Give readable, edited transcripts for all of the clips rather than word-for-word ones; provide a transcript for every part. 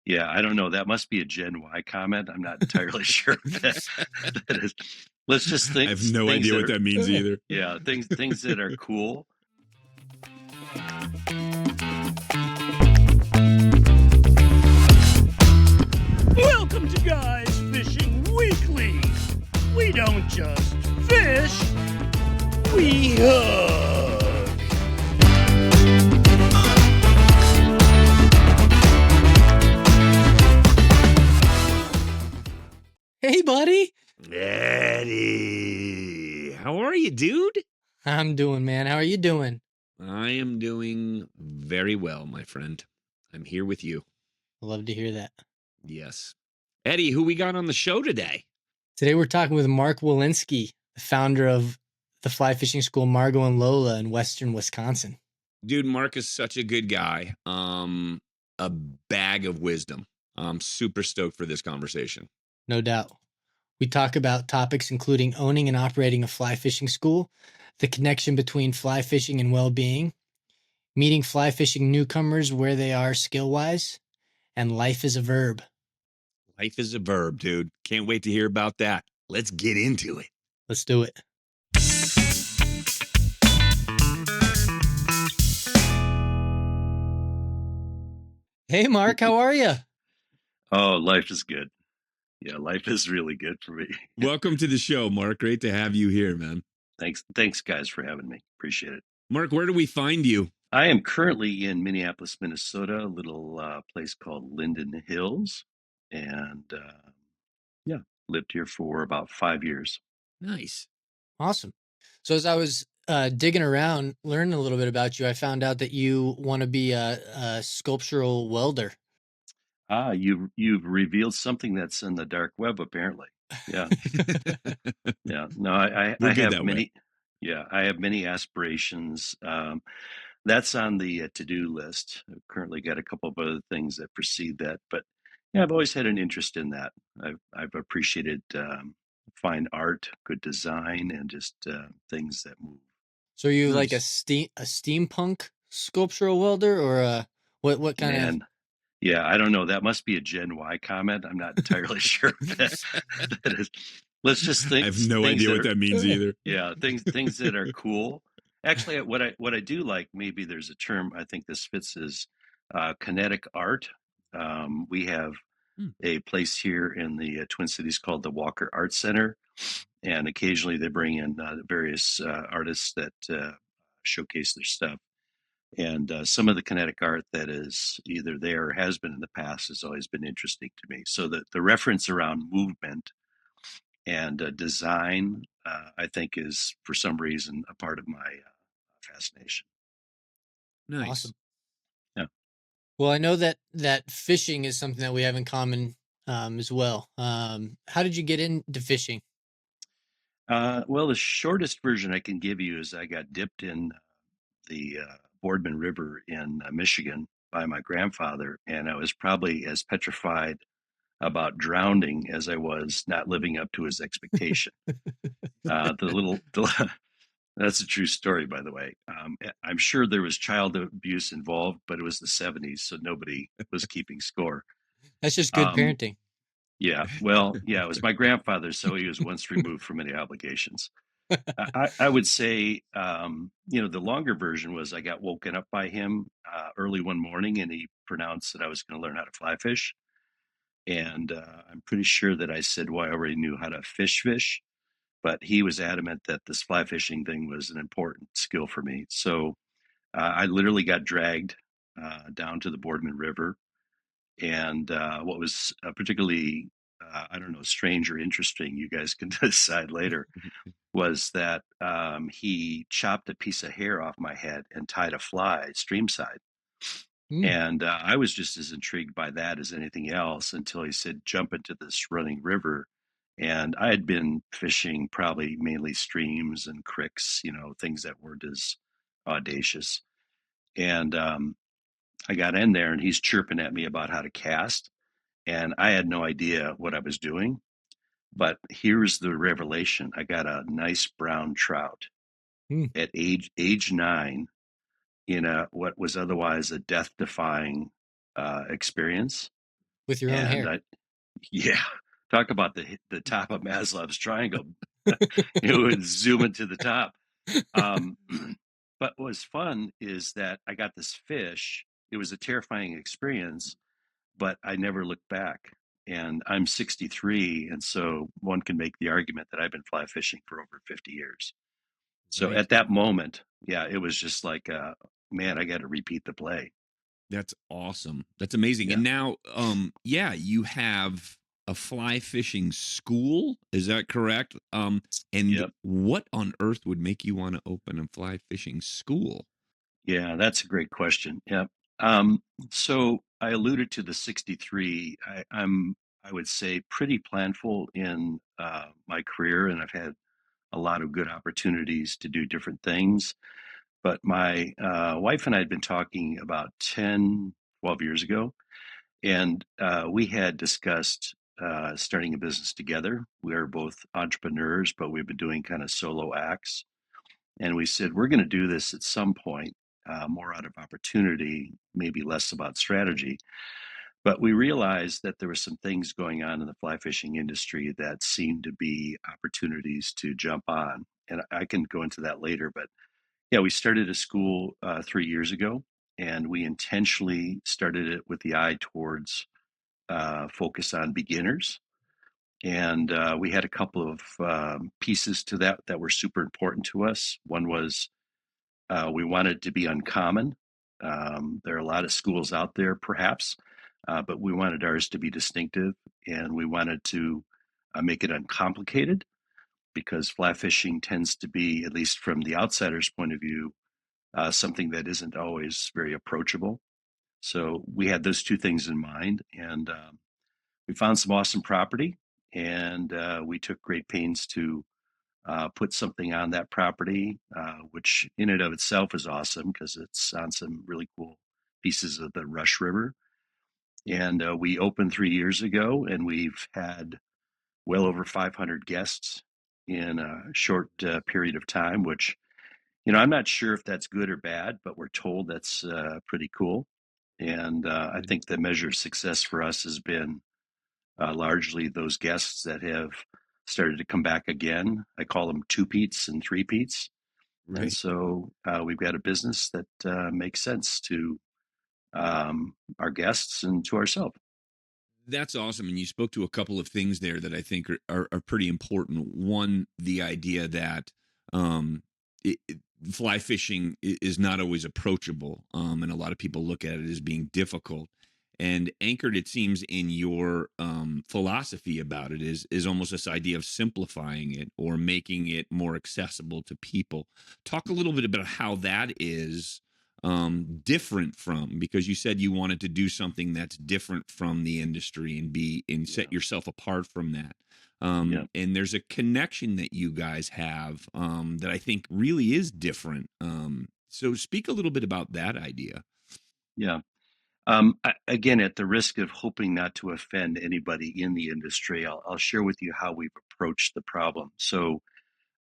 Yeah, I don't know. That must be a Gen Y comment. I'm not entirely sure if that is. Let's just I think have no things idea that what are, that means either. yeah, things that are cool. Welcome to Guys Fishing Weekly. We don't just fish, we hook. Hey, buddy. Eddie, how are you, dude? I'm doing, man. How are you doing? I am doing very well, my friend. I'm here with you. Love to hear that. Yes. Eddie, who we got on the show today? Today we're talking with Mark Walinske, the founder of the fly fishing school Margo Lola in Western Wisconsin. Dude, Mark is such a good guy. A bag of wisdom. I'm super stoked for this conversation. No doubt. We talk about topics including owning and operating a fly fishing school, the connection between fly fishing and well-being, meeting fly fishing newcomers where they are skill-wise, and life is a verb. Life is a verb, dude. Can't wait to hear about that. Let's get into it. Let's do it. Hey, Mark, how are you? Oh, life is good. Yeah, life is really good for me. Welcome to the show, Mark. Great to have you here, man. Thanks, guys, for having me. Appreciate it. Mark, where do we find you? I am currently in Minneapolis, Minnesota, a little place called Linden Hills, and yeah, lived here for about 5 years. Nice. Awesome. So as I was digging around, learning a little bit about you, I found out that you want to be a sculptural welder. Ah, you've revealed something that's in the dark web, apparently. Yeah, yeah. No, We're I good have that many. way. Yeah, I have many aspirations. That's on the to-do list. I've currently got a couple of other things that precede that, but yeah, I've always had an interest in that. I've appreciated fine art, good design, and just things that move. So are you like a Nice. steampunk sculptural welder, or what kind of? Man, yeah, I don't know. That must be a Gen Y comment. I'm not entirely sure if that is. Let's just I think have no things idea that what are, that means either. yeah, things that are cool. Actually, what I do like, maybe there's a term I think this fits, is kinetic art. We have Hmm. a place here in the Twin Cities called the Walker Art Center, and occasionally they bring in various artists that showcase their stuff. And some of the kinetic art that is either there or has been in the past has always been interesting to me. So the reference around movement and design, I think, is for some reason a part of my fascination. Nice. Awesome. Yeah. Well, I know that fishing is something that we have in common as well. How did you get into fishing? Well, the shortest version I can give you is I got dipped in the Boardman River in Michigan by my grandfather, and I was probably as petrified about drowning as I was not living up to his expectation. That's a true story, by the way. I'm sure there was child abuse involved, but it was the 70s, so nobody was keeping score. That's just good Um, parenting. yeah, well, yeah, it was my grandfather, so he was once removed from any obligations. I would say, the longer version was I got woken up by him early one morning, and he pronounced that I was going to learn how to fly fish. And I'm pretty sure that I said, well, I already knew how to fish, but he was adamant that this fly fishing thing was an important skill for me. So I literally got dragged down to the Boardman River. And what was particularly, I don't know, strange or interesting, you guys can decide later, was that he chopped a piece of hair off my head and tied a fly streamside. And I was just as intrigued by that as anything else until he said, jump into this running river. And I had been fishing probably mainly streams and creeks, things that weren't as audacious. And I got in there and he's chirping at me about how to cast. And I had no idea what I was doing. But here's the revelation: I got a nice brown trout at age 9 in what was otherwise a death-defying experience. with your own And hair. yeah, talk about the top of Maslow's triangle. It would zoom into the top. Um, but what was fun is that I got this fish. It was a terrifying experience, but I never looked back. And I'm 63, and so one can make the argument that I've been fly fishing for over 50 years. So Right. at that moment, yeah, it was just like, man, I got to repeat the play. That's awesome. That's amazing. Yeah. And now, yeah, you have a fly fishing school. Is that correct? And Yep. what on earth would make you want to open a fly fishing school? Yeah, that's a great question. Yep. Um, so I alluded to the 63. I would say, pretty planful in my career, and I've had a lot of good opportunities to do different things. But my wife and I had been talking about 10, 12 years ago, and we had discussed starting a business together. We are both entrepreneurs, but we've been doing kind of solo acts. And we said, we're going to do this at some point, more out of opportunity, maybe less about strategy. But we realized that there were some things going on in the fly fishing industry that seemed to be opportunities to jump on. And I can go into that later. But yeah, we started a school 3 years ago, and we intentionally started it with the eye towards focus on beginners. And we had a couple of pieces to that were super important to us. One was we wanted to be uncommon. There are a lot of schools out there, perhaps, but we wanted ours to be distinctive, and we wanted to make it uncomplicated because fly fishing tends to be, at least from the outsider's point of view, something that isn't always very approachable. So we had those two things in mind, and we found some awesome property, and we took great pains to put something on that property, which in and of itself is awesome because it's on some really cool pieces of the Rush River. And we opened 3 years ago, and we've had well over 500 guests in a short period of time, which, I'm not sure if that's good or bad, but we're told that's pretty cool. And I think the measure of success for us has been largely those guests that have started to come back again. I call them two-peats and three-peats. And Right. so we've got a business that makes sense to our guests and to ourselves. That's awesome. And you spoke to a couple of things there that I think are pretty important. One, the idea that um, fly fishing is not always approachable. And a lot of people look at it as being difficult. And anchored, it seems, in your philosophy about it is almost this idea of simplifying it or making it more accessible to people. Talk a little bit about how that is different from, because you said you wanted to do something that's different from the industry and Yeah. set yourself apart from that. Yeah. And there's a connection that you guys have that I think really is different. So speak a little bit about that idea. Yeah. Again, at the risk of hoping not to offend anybody in the industry, I'll share with you how we've approached the problem. So,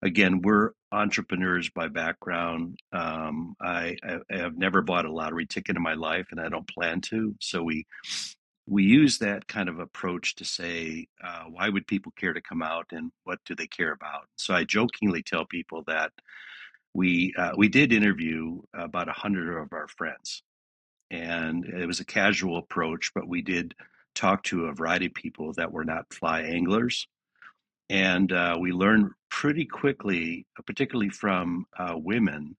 again, we're entrepreneurs by background. I have never bought a lottery ticket in my life, and I don't plan to. So we use that kind of approach to say, why would people care to come out, and what do they care about? So I jokingly tell people that we did interview about 100 of our friends, and it was a casual approach, but we did talk to a variety of people that were not fly anglers. And we learned pretty quickly, particularly from women,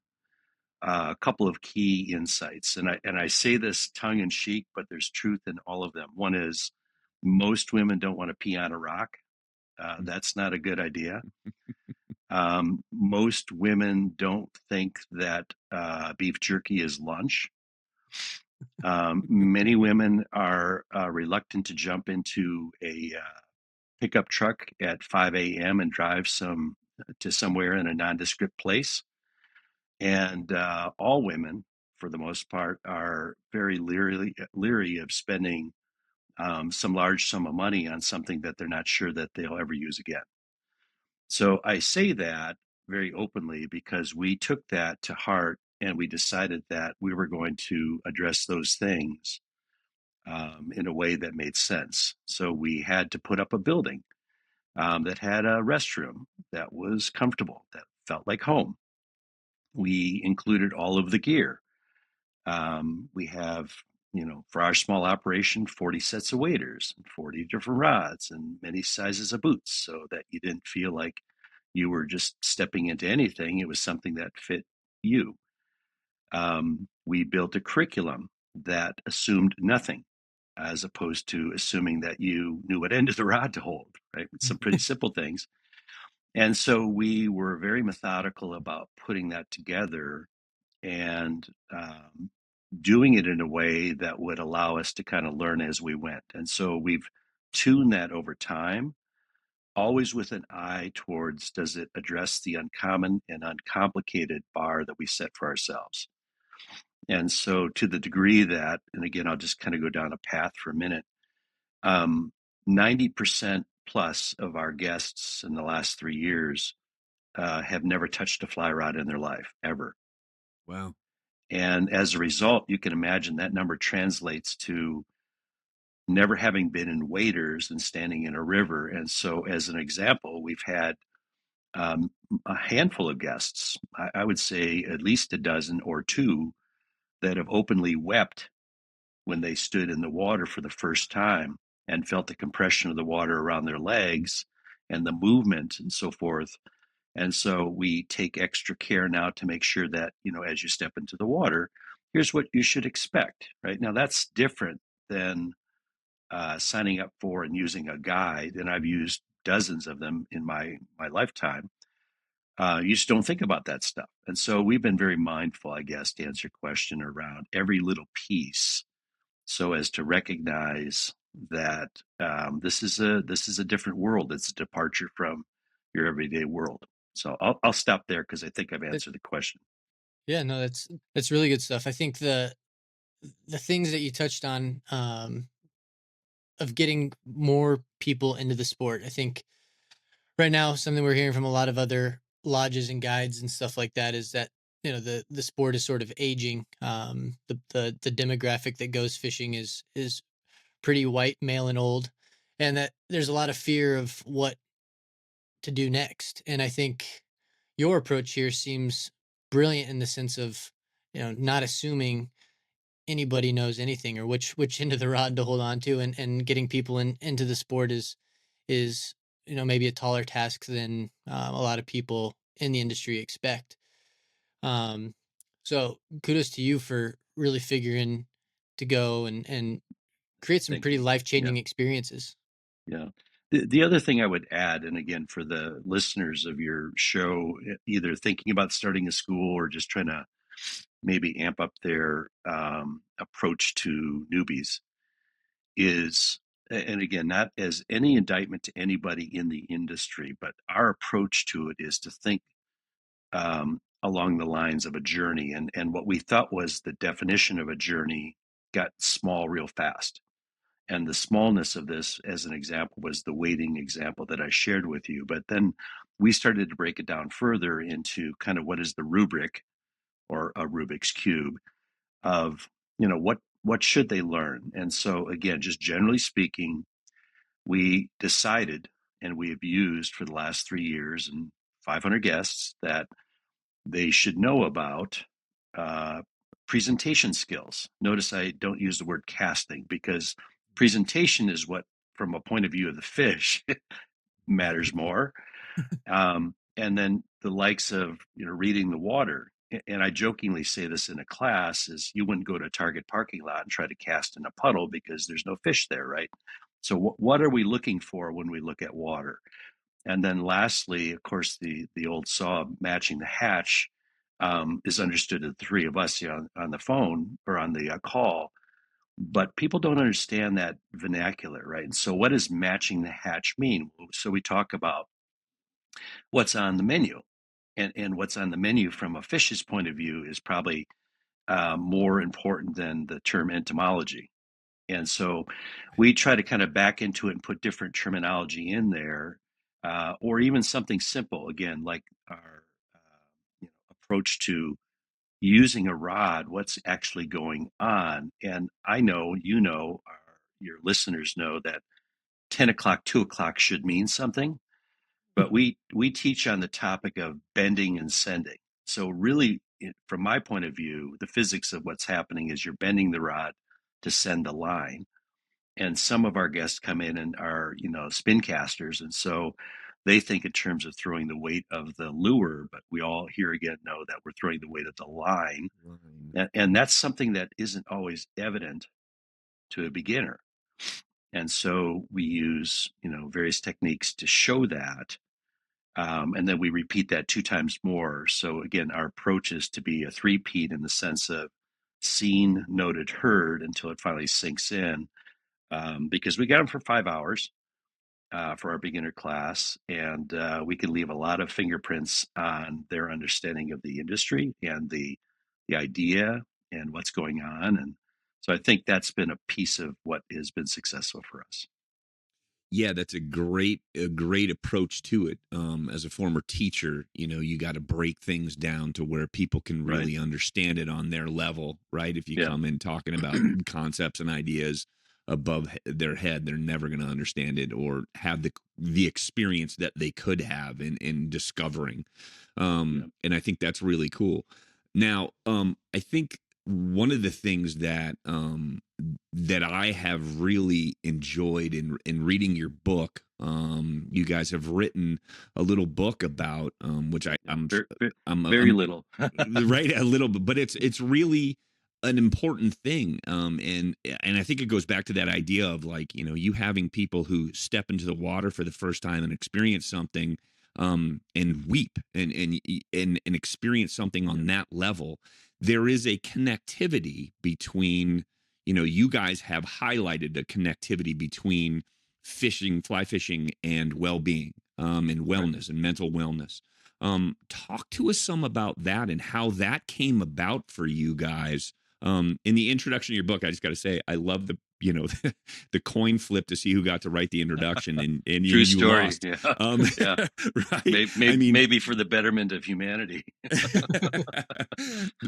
a couple of key insights. And I say this tongue in cheek, but there's truth in all of them. One is most women don't want to pee on a rock. That's not a good idea. Most women don't think that beef jerky is lunch. Many women are reluctant to jump into a pickup truck at 5 a.m. and drive to somewhere in a nondescript place. And all women, for the most part, are very leery of spending some large sum of money on something that they're not sure that they'll ever use again. So I say that very openly because we took that to heart, and we decided that we were going to address those things in a way that made sense. So we had to put up a building that had a restroom that was comfortable, that felt like home. We included all of the gear. We have, for our small operation, 40 sets of waders and 40 different rods and many sizes of boots so that you didn't feel like you were just stepping into anything. It was something that fit you. We built a curriculum that assumed nothing as opposed to assuming that you knew what end of the rod to hold, right? With some pretty simple things. And so we were very methodical about putting that together and doing it in a way that would allow us to kind of learn as we went. And so we've tuned that over time, always with an eye towards, does it address the uncommon and uncomplicated bar that we set for ourselves? And so to the degree that, and again, I'll just kind of go down a path for a minute, 90% plus of our guests in the last 3 years have never touched a fly rod in their life, ever. Wow. And as a result, you can imagine that number translates to never having been in waders and standing in a river. And so, as an example, we've had a handful of guests, I would say at least a dozen or two, that have openly wept when they stood in the water for the first time and felt the compression of the water around their legs and the movement and so forth. And so we take extra care now to make sure that, as you step into the water, here's what you should expect, right? Now, that's different than signing up for and using a guide, and I've used dozens of them in my lifetime. You just don't think about that stuff. And so we've been very mindful, I guess, to answer your question, around every little piece so as to recognize that this is a different world. It's a departure from your everyday world. So I'll stop there because I think I've It- answered the question. yeah, no, that's really good stuff. I think the things that you touched on, of getting more people into the sport. I think right now something we're hearing from a lot of other lodges and guides and stuff like that is that the sport is sort of aging. The demographic that goes fishing is pretty white, male, and old, and that there's a lot of fear of what to do next. And I think your approach here seems brilliant in the sense of not assuming anybody knows anything or which end of the rod to hold on to, and getting people into the sport is maybe a taller task than a lot of people in the industry expect. um so kudos to you for really figuring to go and create some Thank pretty you. Yeah. life-changing experiences. Yeah. The other thing I would add, and again, for the listeners of your show, either thinking about starting a school or just trying to maybe amp up their approach to newbies, is, and again, not as any indictment to anybody in the industry, but our approach to it is to think along the lines of a journey. And what we thought was the definition of a journey got small real fast. And the smallness of this, as an example, was the waiting example that I shared with you. But then we started to break it down further into kind of what is the rubric or a Rubik's Cube of, what should they learn? And so again, just generally speaking, we decided, and we have used for the last 3 years and 500 guests, that they should know about uh, presentation skills. Notice I don't use the word casting because presentation is what, from a point of view of the fish, matters more. And then the likes of reading the water. And I jokingly say this in a class: is you wouldn't go to a Target parking lot and try to cast in a puddle because there's no fish there, right? So what are we looking for when we look at water? And then lastly, of course, the old saw matching the hatch is understood to the three of us on the phone or on the call, but people don't understand that vernacular, right? And so what does matching the hatch mean? So we talk about what's on the menu. And what's on the menu from a fish's point of view is probably more important than the term entomology. And so we try to kind of back into it and put different terminology in there, or even something simple, again, like our approach to using a rod, what's actually going on. And I know, your listeners know that 10 o'clock, 2 o'clock should mean something. But we teach on the topic of bending and sending. So really, from my point of view, the physics of what's happening is you're bending the rod to send the line. And some of our guests come in and are, spin casters. And so they think in terms of throwing the weight of the lure, but we all here again know that we're throwing the weight of the line. And that's something that isn't always evident to a beginner. And so we use, various techniques to show that. And then we repeat that 2 times more. So again, our approach is to be a three-peat in the sense of seen, noted, heard until it finally sinks in. Because we got them for 5 hours for our beginner class, and we can leave a lot of fingerprints on their understanding of the industry and the idea and what's going on. And so I think that's been a piece of what has been successful for us. Yeah, that's a great approach to it. As a former teacher, you got to break things down to where people can really understand it on their level, right? If you come in talking about concepts and ideas above their head, they're never going to understand it or have the experience that they could have in discovering. And I think that's really cool. Now, I think one of the things that that I have really enjoyed in reading your book, you guys have written a little book about which I'm very little, right, a little bit, but it's really an important thing, and I think it goes back to that idea of like you having people who step into the water for the first time and experience something, and weep and experience something on that level. There is a connectivity between, you guys have highlighted a connectivity between fishing, fly fishing, and well-being, and wellness and mental wellness. Talk to us some about that and how that came about for you guys. In the introduction of your book, I just got to say, I love the the coin flip to see who got to write the introduction, and true you story. lost. Yeah. Right. Maybe for the betterment of humanity.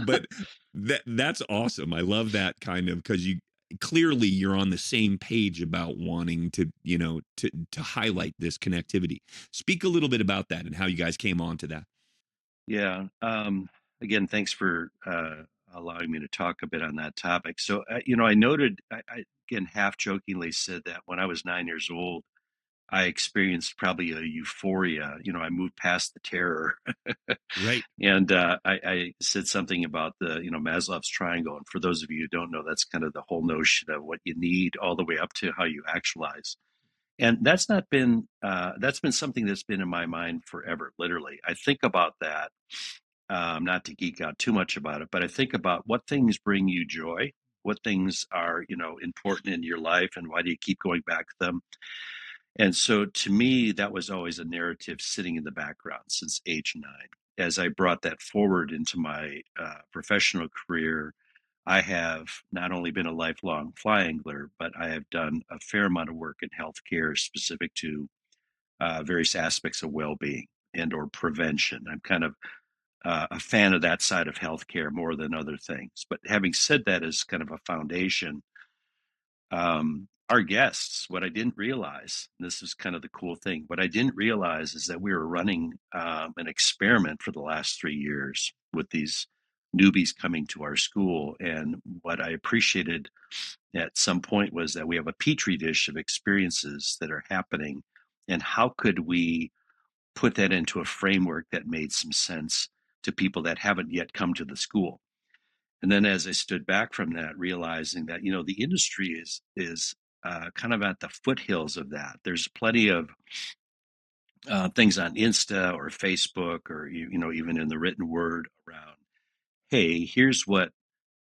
But that's awesome. I love that kind of, because clearly you're on the same page about wanting to to highlight this connectivity. Speak a little bit about that and how you guys came on to that. Yeah. Again, thanks for allowing me to talk a bit on that topic. So, I noted, I again half jokingly said that when I was 9 years old, I experienced probably a euphoria. I moved past the terror. Right. And I said something about the, Maslow's triangle. And for those of you who don't know, that's kind of the whole notion of what you need all the way up to how you actualize. And that's been something that's been in my mind forever, literally. I think about that, not to geek out too much about it, but I think about what things bring you joy, what things are, important in your life, and why do you keep going back to them? And so to me, that was always a narrative sitting in the background since age 9. As I brought that forward into my professional career, I have not only been a lifelong fly angler, but I have done a fair amount of work in healthcare specific to various aspects of well-being and or prevention. I'm kind of a fan of that side of healthcare more than other things. But having said that as kind of a foundation, our guests, what I didn't realize, this is kind of the cool thing, what I didn't realize is that we were running an experiment for the last 3 years with these newbies coming to our school. And what I appreciated at some point was that we have a petri dish of experiences that are happening. And how could we put that into a framework that made some sense to people that haven't yet come to the school? And then as I stood back from that, realizing that, the industry is kind of at the foothills of that. There's plenty of things on Insta or Facebook or, even in the written word around, hey, here's what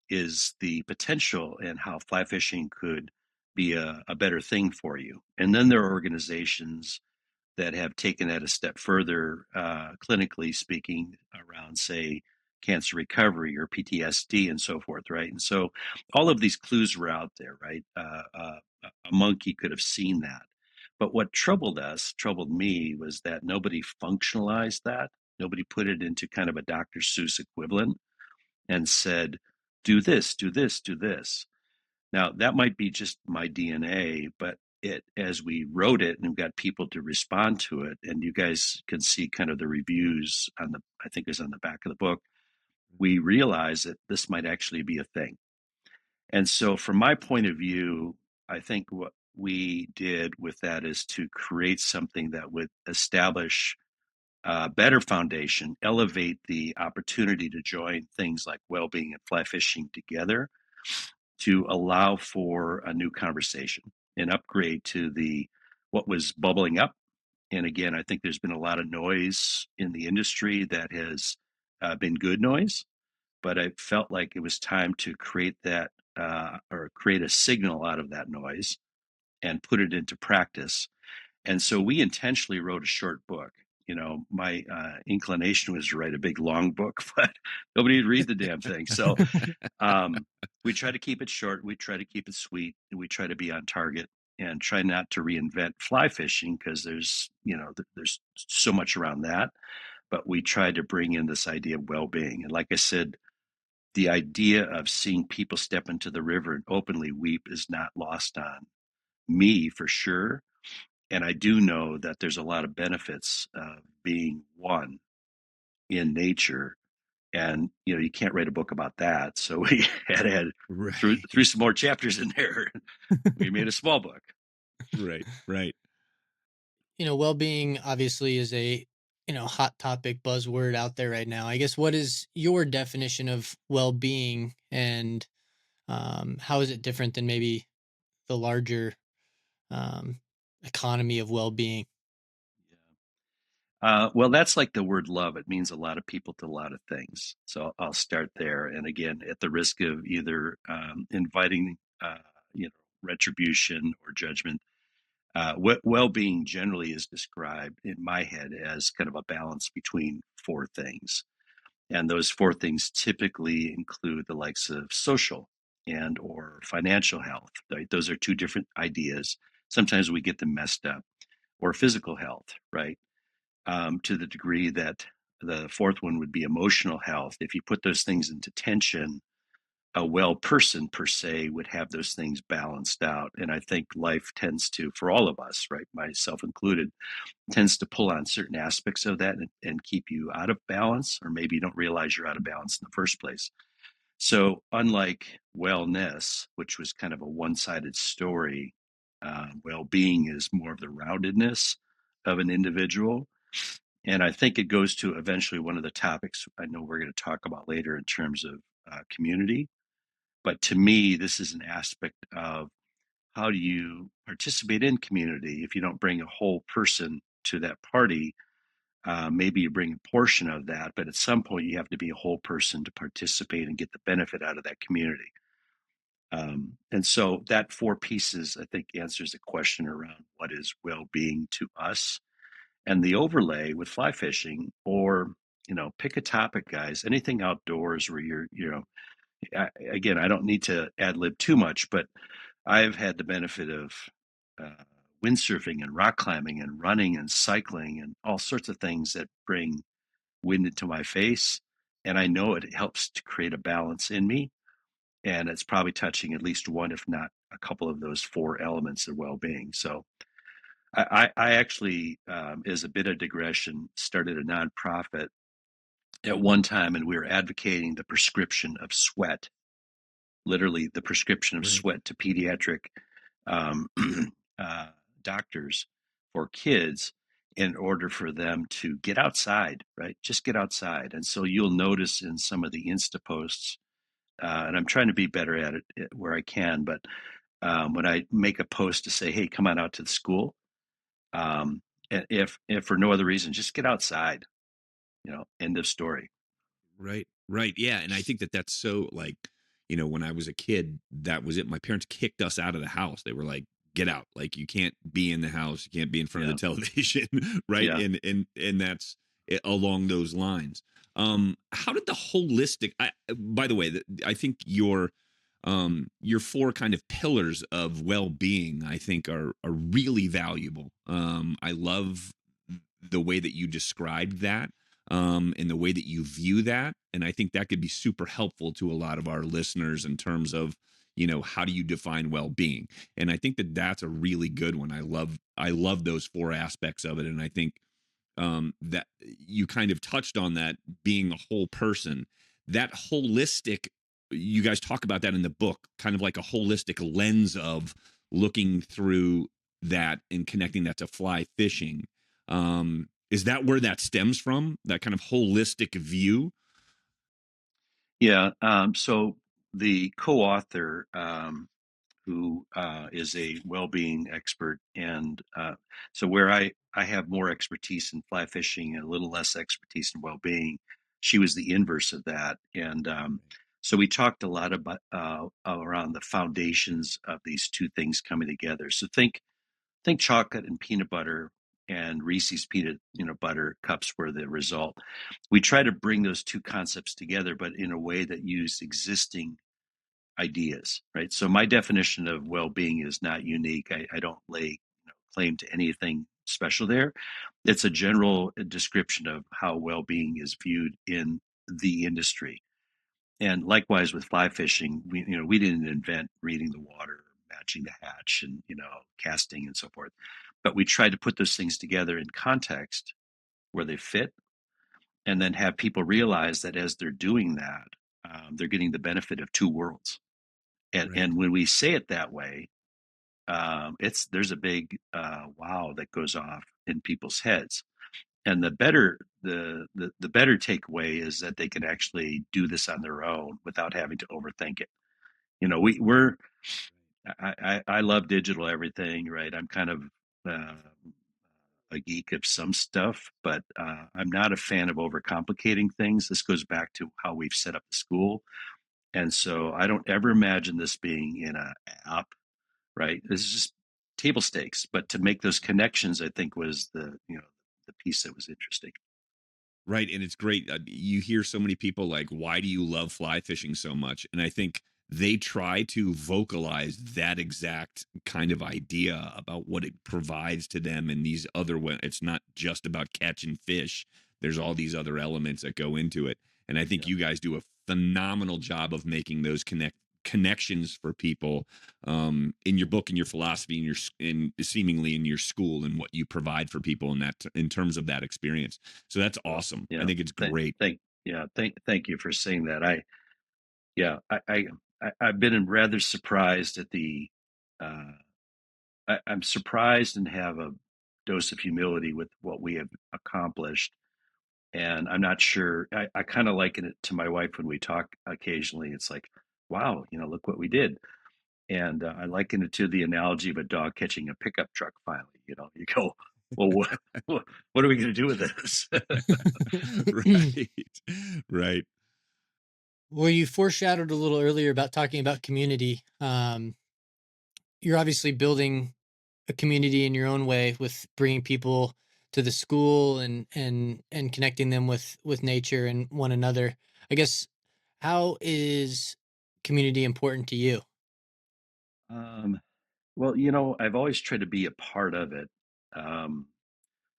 is the potential and how fly fishing could be a better thing for you. And then there are organizations that have taken that a step further, clinically speaking, around, say, cancer recovery or PTSD and so forth, right? And so all of these clues were out there, right? A monkey could have seen that. But what troubled me, was that nobody functionalized that. Nobody put it into kind of a Dr. Seuss equivalent and said, do this, do this, do this. Now, that might be just my DNA, but as we wrote it and got people to respond to it, and you guys can see kind of the reviews on the, I think is on the back of the book, we realized that this might actually be a thing. And so, from my point of view, I think what we did with that is to create something that would establish a better foundation, elevate the opportunity to join things like well-being and fly fishing together to allow for a new conversation, an upgrade to the what was bubbling up. And again, I think there's been a lot of noise in the industry that has been good noise, but I felt like it was time to create that or create a signal out of that noise and put it into practice. And so we intentionally wrote a short book. You know, my inclination was to write a big long book, but nobody would read the damn thing. So we try to keep it short. We try to keep it sweet. And we try to be on target and try not to reinvent fly fishing because there's, you know, there's so much around that. But we try to bring in this idea of well-being. And like I said, the idea of seeing people step into the river and openly weep is not lost on me for sure. And I do know that there's a lot of benefits of being one in nature. And you know, you can't write a book about that. So we had to add Right. through some more chapters in there. We made a small book. Right. Right. You know, well-being obviously is a, you know, hot topic buzzword out there right now. I guess what is your definition of well-being, and how is it different than maybe the larger um, economy of well-being? Well, that's like the word love. It means a lot of people to a lot of things. So I'll start there. And again, at the risk of either inviting, you know, retribution or judgment, well-being generally is described in my head as kind of a balance between four things. And those four things typically include the likes of social and or financial health. Right? Those are two different ideas. Sometimes we get them messed up. Or physical health, right? To the degree that the fourth one would be emotional health. If you put those things into tension, a well person per se would have those things balanced out. And I think life tends to, for all of us, right, myself included, tends to pull on certain aspects of that and keep you out of balance, or maybe you don't realize you're out of balance in the first place. So, unlike wellness, which was kind of a one sided story, well being is more of the roundedness of an individual. And I think it goes to eventually one of the topics I know we're going to talk about later in terms of community. But to me, this is an aspect of how do you participate in community if you don't bring a whole person to that party. Maybe you bring a portion of that, but at some point you have to be a whole person to participate and get the benefit out of that community. And so that four pieces, I think, answers the question around what is well-being to us. And the overlay with fly fishing, or you know, pick a topic, guys. Anything outdoors where you're, you know, again, I don't need to ad lib too much, but I've had the benefit of uh, windsurfing and rock climbing and running and cycling and all sorts of things that bring wind into my face. And I know it helps to create a balance in me. And it's probably touching at least one, if not a couple of those four elements of well being. So I actually, as a bit of digression, started a nonprofit at one time, and we were advocating the prescription of sweat, literally the prescription of Right. sweat to pediatric um, doctors for kids in order for them to get outside, right? Just get outside. And so you'll notice in some of the Insta posts, and I'm trying to be better at it where I can, but when I make a post to say, hey, come on out to the school, um, if for no other reason, just get outside, you know, end of story. Right. Right. Yeah. And I think that that's so like, you know, when I was a kid, that was it. My parents kicked us out of the house. They were like, get out. Like you can't be in the house. You can't be in front of Yeah. the television. Right. Yeah. And that's along those lines. How did the holistic, by the way, I think your four kind of pillars of well-being, I think are really valuable. I love the way that you described that, and the way that you view that. And I think that could be super helpful to a lot of our listeners in terms of, how do you define well-being? And I think that that's a really good one. I love those four aspects of it. And I think that you kind of touched on that, being a whole person, that holistic, you guys talk about that in the book, kind of like a holistic lens of looking through that and connecting that to fly fishing. Is that where that stems from, that kind of holistic view? Yeah. So the co-author, who is a well-being expert, and so where I have more expertise in fly fishing and a little less expertise in well-being, she was the inverse of that, and so we talked a lot about around the foundations of these two things coming together. So think chocolate and peanut butter, and Reese's peanut butter cups were the result. We try to bring those two concepts together, but in a way that used existing ideas, right? So my definition of well-being is not unique. I don't lay claim to anything special there. It's a general description of how well-being is viewed in the industry. And likewise with fly fishing, we didn't invent reading the water, matching the hatch, and casting and so forth. But we tried to put those things together in context where they fit, and then have people realize that as they're doing that, they're getting the benefit of two worlds. And Right. and when we say it that way, there's a big wow that goes off in people's heads. And the better takeaway is that they can actually do this on their own without having to overthink it. We're I love digital everything, right? I'm kind of uh, a geek of some stuff, but I'm not a fan of overcomplicating things. This goes back to how we've set up the school, and so I don't ever imagine this being in a app, right? This is just table stakes, but to make those connections, I think was the piece that was interesting. Right. And it's great. You hear so many people like, why do you love fly fishing so much? And I think they try to vocalize that exact kind of idea about what it provides to them. And these other, it's not just about catching fish, there's all these other elements that go into it. And I think Yeah. you guys do a phenomenal job of making those connections for people, in your book and your philosophy and in seemingly in your school, and what you provide for people in that, in terms of that experience. So that's Well, awesome. I yeah. think it's Thank, great. thank, yeah. Thank you for saying that. Yeah, I've been rather surprised at the. Uh, I'm surprised and have a dose of humility with what we have accomplished. And I'm not sure. I kind of liken it to my wife when we talk occasionally. It's like, wow, look what we did. And I liken it to the analogy of a dog catching a pickup truck. Finally, you go, well, what are we going to do with this? Right. Right. Well, you foreshadowed a little earlier about talking about community. You're obviously building a community in your own way with bringing people to the school and connecting them with nature and one another. I guess, how is community important to you? um, well, I've always tried to be a part of it. Um,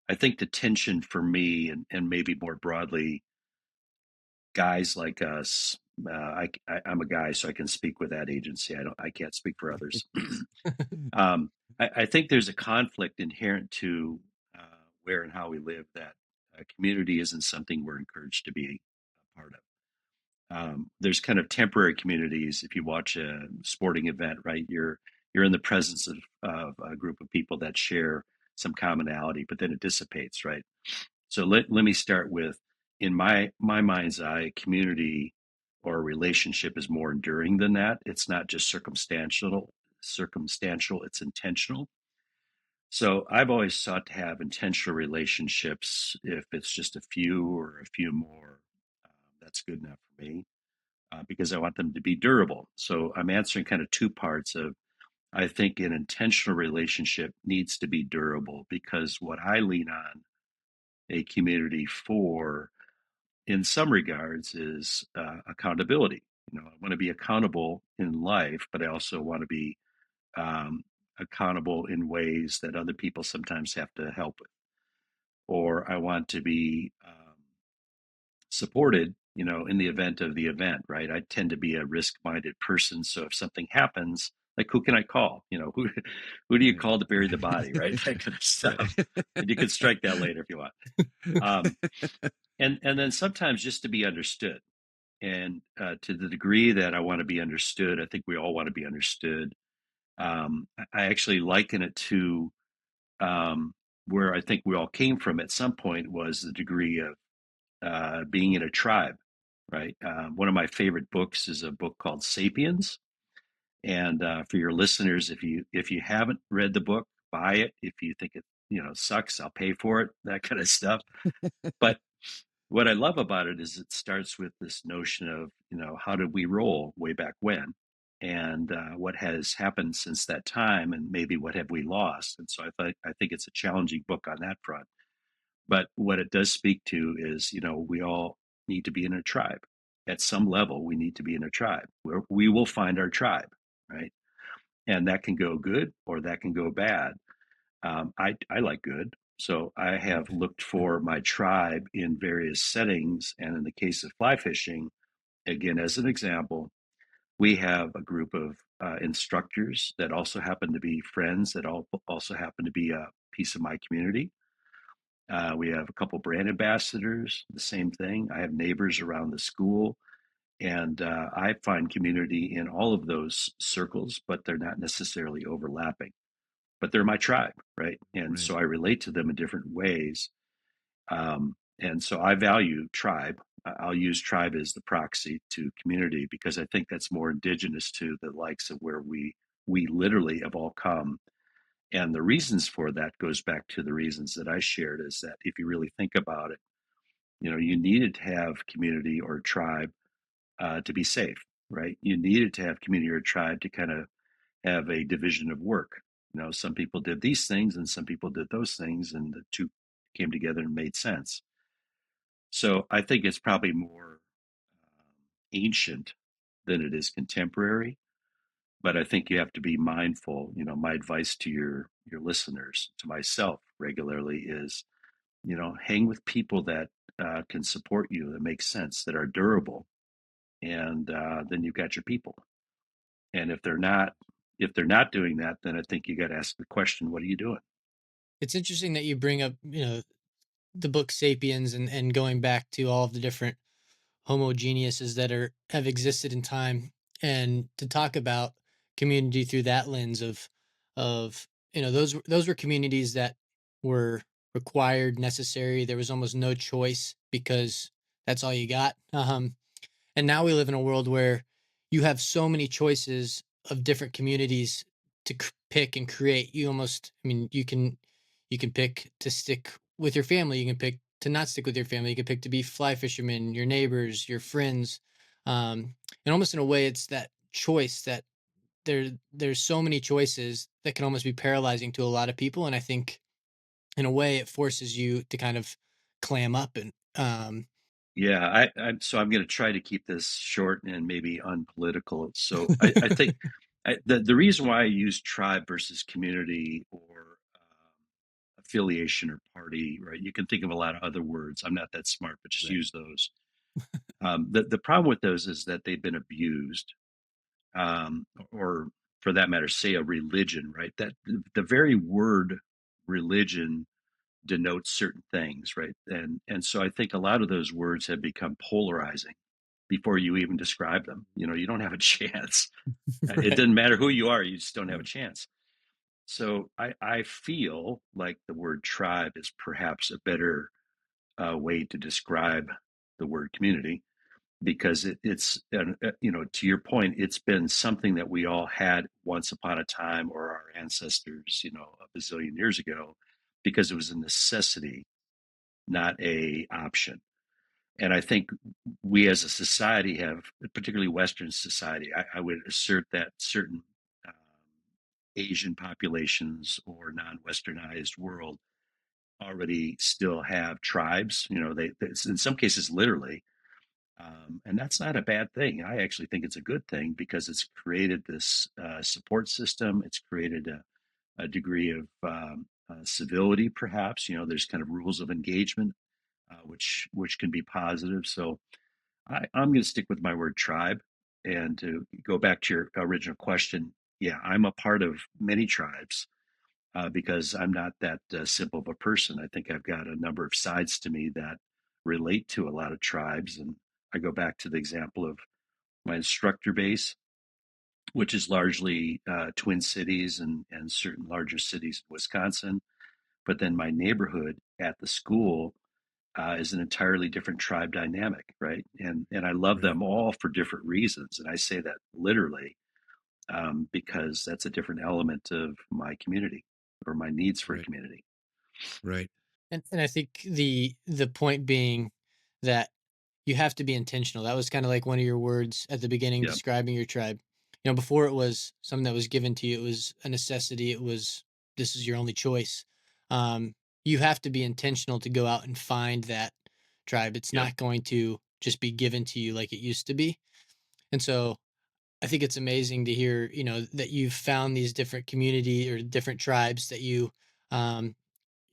I think the tension for me, and maybe more broadly, guys like us. I'm a guy, so I can speak with that agency. I can't speak for others. I think there's a conflict inherent to where and how we live, that community isn't something we're encouraged to be a part of. There's kind of temporary communities. If you watch a sporting event, right, you're in the presence of a group of people that share some commonality, but then it dissipates, right? So let me start with, in my mind's eye, community or a relationship is more enduring than that. It's not just circumstantial, it's intentional. So I've always sought to have intentional relationships. If it's just a few or a few more, that's good enough for me, because I want them to be durable. So I'm answering kind of two parts of, I think an intentional relationship needs to be durable, because what I lean on a community for, in some regards, is accountability. I want to be accountable in life, but I also want to be um, accountable in ways that other people sometimes have to help with. Or I want to be supported, in the event of the event, right? I tend to be a risk-minded person. So if something happens, like who can I call? Who do you Right. call to bury the body, right? That kind of stuff. And you can strike that later if you want. Um, and then sometimes just to be understood. And to the degree that I want to be understood, I think we all want to be understood. I actually liken it to where I think we all came from at some point was the degree of being in a tribe, right? One of my favorite books is a book called *Sapiens*. And for your listeners, if you haven't read the book, buy it. If you think it sucks, I'll pay for it. That kind of stuff. But what I love about it is it starts with this notion of how did we roll way back when, and what has happened since that time, and maybe what have we lost. And so I think it's a challenging book on that front. But what it does speak to is, we all need to be in a tribe. At some level, we need to be in a tribe where we will find our tribe, right? And that can go good or that can go bad. I like good. So I have looked for my tribe in various settings. And in the case of fly fishing, again, as an example, we have a group of instructors that also happen to be friends that also happen to be a piece of my community. We have a couple brand ambassadors, the same thing. I have neighbors around the school, and I find community in all of those circles, but they're not necessarily overlapping. But they're my tribe, right? And Right. so I relate to them in different ways. And so I value tribe. I'll use tribe as the proxy to community because I think that's more indigenous to the likes of where we literally have all come. And the reasons for that goes back to the reasons that I shared is that if you really think about it, you needed to have community or tribe to be safe, right? You needed to have community or tribe to kind of have a division of work. Some people did these things and some people did those things, and the two came together and made sense. So I think it's probably more ancient than it is contemporary. But I think you have to be mindful. My advice to your listeners, to myself regularly is, hang with people that can support you, that make sense, that are durable, and then you've got your people. And if they're not doing that, then I think you got to ask the question, what are you doing? It's interesting that you bring up, the book *Sapiens* and going back to all of the different Homo geniuses that have existed in time, and to talk about community through that lens of those were communities that were required, necessary. There was almost no choice because that's all you got. And now we live in a world where you have so many choices of different communities to pick and create. You can pick to stick with your family. You can pick to not stick with your family. You can pick to be fly fishermen, your neighbors, your friends. And almost in a way, it's that choice that there's so many choices that can almost be paralyzing to a lot of people. And I think in a way it forces you to kind of clam up and Yeah, I'm going to try to keep this short and maybe unpolitical. So I think the reason why I use tribe versus community or affiliation or party, right? You can think of a lot of other words. I'm not that smart, but just Right. use those. The problem with those is that they've been abused, or for that matter, say a religion, right? That the very word religion denotes certain things, right? And so I think a lot of those words have become polarizing before you even describe them. You don't have a chance. It right. doesn't matter who you are, you just don't have a chance. So I feel like the word tribe is perhaps a better way to describe the word community because to your point, it's been something that we all had once upon a time, or our ancestors, a bazillion years ago, because it was a necessity, not a option. And I think we as a society have, particularly Western society, I would assert that certain um, Asian populations or non-Westernized world already still have tribes. They in some cases literally, and that's not a bad thing. I actually think it's a good thing because it's created this support system. It's created a degree of civility, perhaps. There's kind of rules of engagement, which can be positive. So I'm going to stick with my word tribe. And to go back to your original question, yeah, I'm a part of many tribes because I'm not that simple of a person. I think I've got a number of sides to me that relate to a lot of tribes. And I go back to the example of my instructor base, which is largely Twin Cities and certain larger cities in Wisconsin. But then my neighborhood at the school is an entirely different tribe dynamic, right? And I love Right. them all for different reasons, and I say that literally because that's a different element of my community or my needs for a Right. community. Right. And I think the point being that you have to be intentional. That was kind of like one of your words at the beginning Yeah, describing your tribe. You know, before it was something that was given to you, it was a necessity. It was this is your only choice. You have to be intentional to go out and find that tribe. It's yep, not going to just be given to you like it used to be. And so I think it's amazing to hear, you know, that you've found these different community or different tribes that you um,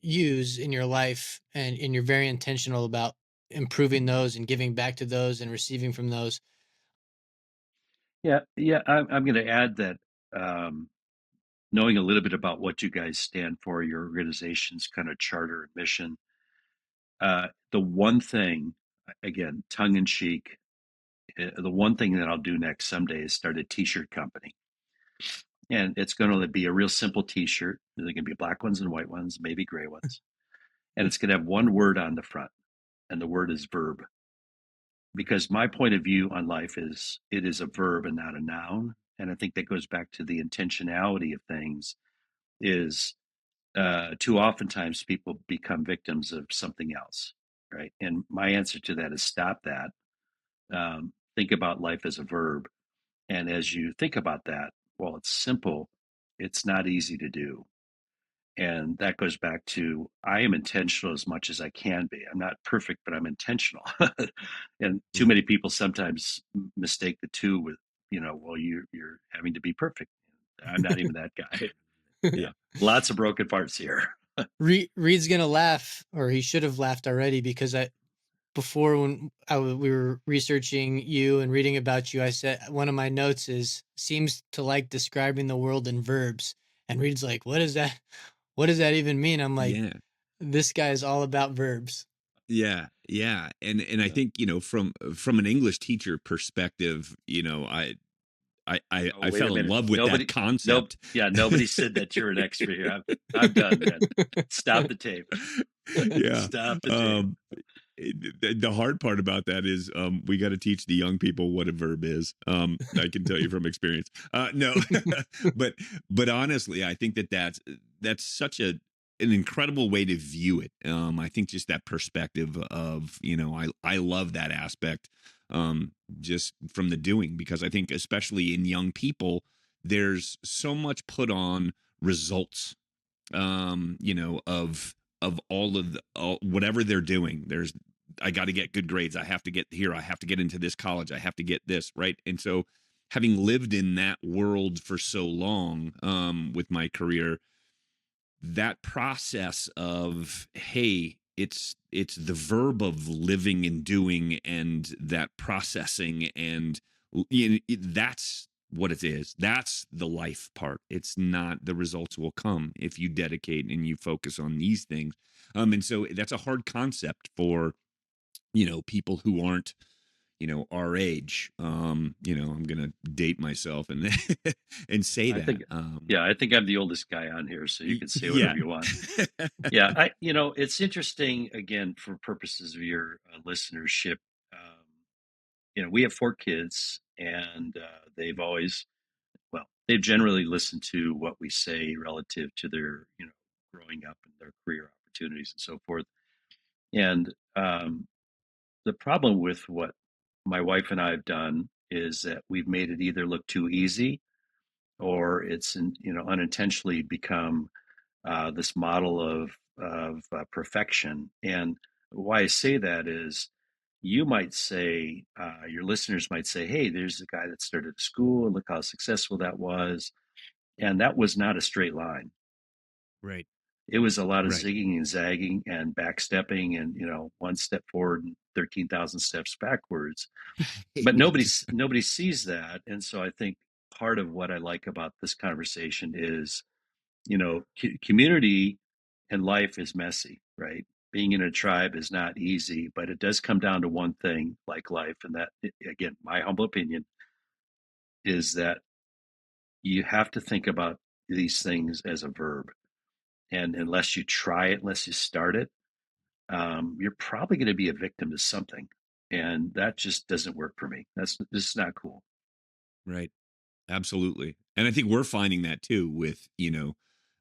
use in your life, and you're very intentional about improving those and giving back to those and receiving from those. yeah, yeah. I'm going to add that um, knowing a little bit about what you guys stand for, your organization's kind of charter and mission. The one thing, again, tongue in cheek, the one thing that I'll do next someday is start a T-shirt company. And it's going to be a real simple T-shirt. There can be black ones and white ones, maybe gray ones. And it's going to have one word on the front, and the word is verb. Because my point of view on life is it is a verb and not a noun. And I think that goes back to the intentionality of things. Is too oftentimes people become victims of something else, right? And my answer to that is stop that. Think about life as a verb. And as you think about that, well, it's simple. It's not easy to do. And that goes back to I am intentional as much as I can be. I'm not perfect, but I'm intentional. And too Right. many people sometimes mistake the two with, well, you're having to be perfect. I'm not even that guy. Yeah, lots of broken parts here. Reed's gonna laugh, or he should have laughed already, because I before when we were researching you and reading about you, I said one of my notes is seems to like describing the world in verbs, and Reed's like, "What is that? What does that even mean?" I'm like, Yeah. "This guy is all about verbs." Yeah, yeah, and I Yeah. think from an English teacher perspective, Oh, I wait a fell in minute. love with that Nope. concept. Yeah, nobody said that you're an expert here. I'm done, man. Stop the tape. Yeah, Stop the tape. um, the hard part about that is we got to teach the young people what a verb is. I can tell you from experience. No, but honestly, I think that's such an incredible way to view it. I think just that perspective of I love that aspect just from the doing, because I think especially in young people there's so much put on results of all of whatever they're doing. There's I got to get good grades. I have to get here. I have to get into this college. I have to get this right. And so, having lived in that world for so long with my career, that process of it's the verb of living and doing, and that processing, and that's what it is. That's the life part. It's not the results will come if you dedicate and you focus on these things. And so that's a hard concept for people who aren't our age. I'm gonna date myself and and say I that. think, yeah, I think I'm the oldest guy on here, so you can say Yeah. whatever you want. Yeah, it's interesting again for purposes of your listenership. We have 4 kids, and they've generally listened to what we say relative to their, growing up and their career opportunities and so forth. And the problem with what my wife and I have done is that we've made it either look too easy or it's unintentionally become this model of perfection. And why I say that is, you might say, your listeners might say, "Hey, there's a guy that started a school, and look how successful that was." And that was not a straight line. Right. It was a lot of Right. zigging and zagging and backstepping, and one step forward and 13,000 steps backwards. But nobody sees that. And so I think part of what I like about this conversation is, community and life is messy, right? Being in a tribe is not easy, but it does come down to one thing, like life. And that, again, my humble opinion is that you have to think about these things as a verb. And unless you try it, unless you start it, you're probably going to be a victim to something. And that just doesn't work for me. This is not cool. Right. Absolutely. And I think we're finding that too with,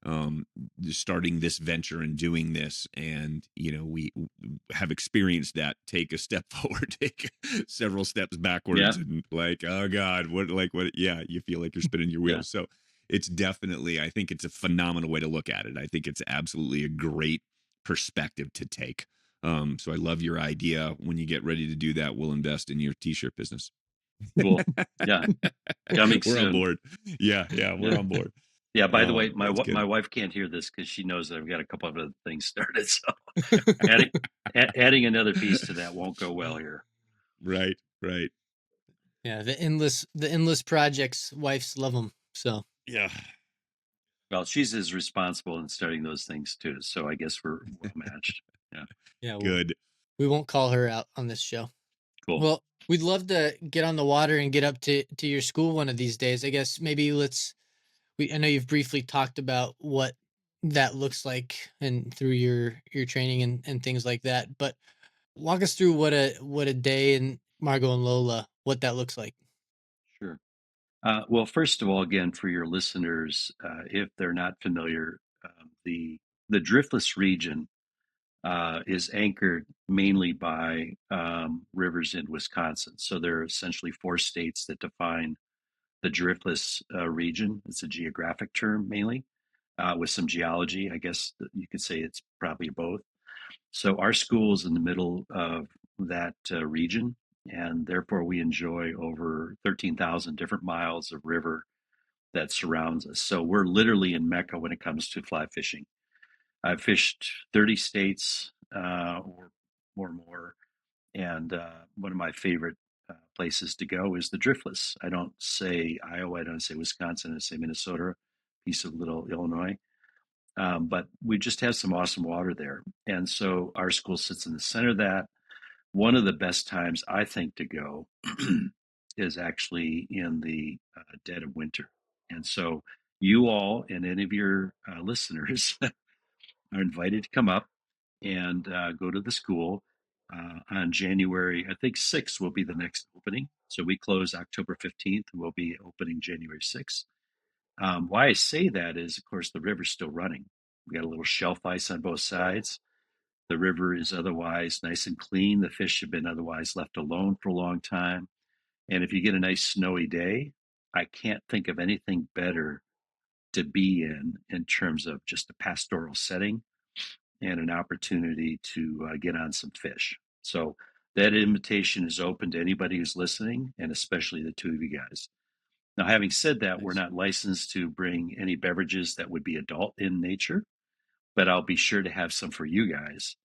um, starting this venture and doing this. And, we have experienced that take a step forward, take several steps backwards, Yeah. and like, oh God, what, yeah, you feel like you're spinning your Yeah. wheels. So it's definitely, I think it's a phenomenal way to look at it. I think it's absolutely a great perspective to take. So I love your idea. When you get ready to do that, we'll invest in your t-shirt business. Cool. Yeah. Coming We're on soon. board. Yeah, we're Yeah. on board. Yeah. By the way, That's good. my wife can't hear this because she knows that I've got a couple of other things started. So adding another piece to that won't go well here. Right. Yeah, the endless projects. Wives love them. So Yeah. Well, she's as responsible in starting those things too. So I guess we're well matched. Yeah. yeah, Good. we won't call her out on this show. Cool. Well, we'd love to get on the water and get up to your school one of these days. I guess maybe I know you've briefly talked about what that looks like and through your training and things like that, but walk us through what a day in Margo and Lola, what that looks like. Sure. Well, first of all, again, for your listeners, if they're not familiar, the Driftless region is anchored mainly by rivers in Wisconsin. So there are essentially 4 states that define the Driftless region. It's a geographic term mainly, with some geology. I guess you could say it's probably both. So our school is in the middle of that region, and therefore we enjoy over 13,000 different miles of river that surrounds us. So we're literally in Mecca when it comes to fly fishing. I've fished 30 states or more, and one of my favorite places to go is the Driftless. I don't say Iowa, I don't say Wisconsin, I say Minnesota, piece of little Illinois. But we just have some awesome water there. And so our school sits in the center of that. One of the best times I think to go is actually in the dead of winter. And so you all and any of your listeners are invited to come up and go to the school on January, I think 6th will be the next opening. So we close October 15th and we'll be opening January 6th. Why I say that is, of course, the river's still running. We got a little shelf ice on both sides. The river is otherwise nice and clean. The fish have been otherwise left alone for a long time. And if you get a nice snowy day, I can't think of anything better to be in terms of just a pastoral setting and an opportunity to get on some fish. So that invitation is open to anybody who's listening, and especially the two of you guys. Now, having said that, we're not licensed to bring any beverages that would be adult in nature, but I'll be sure to have some for you guys.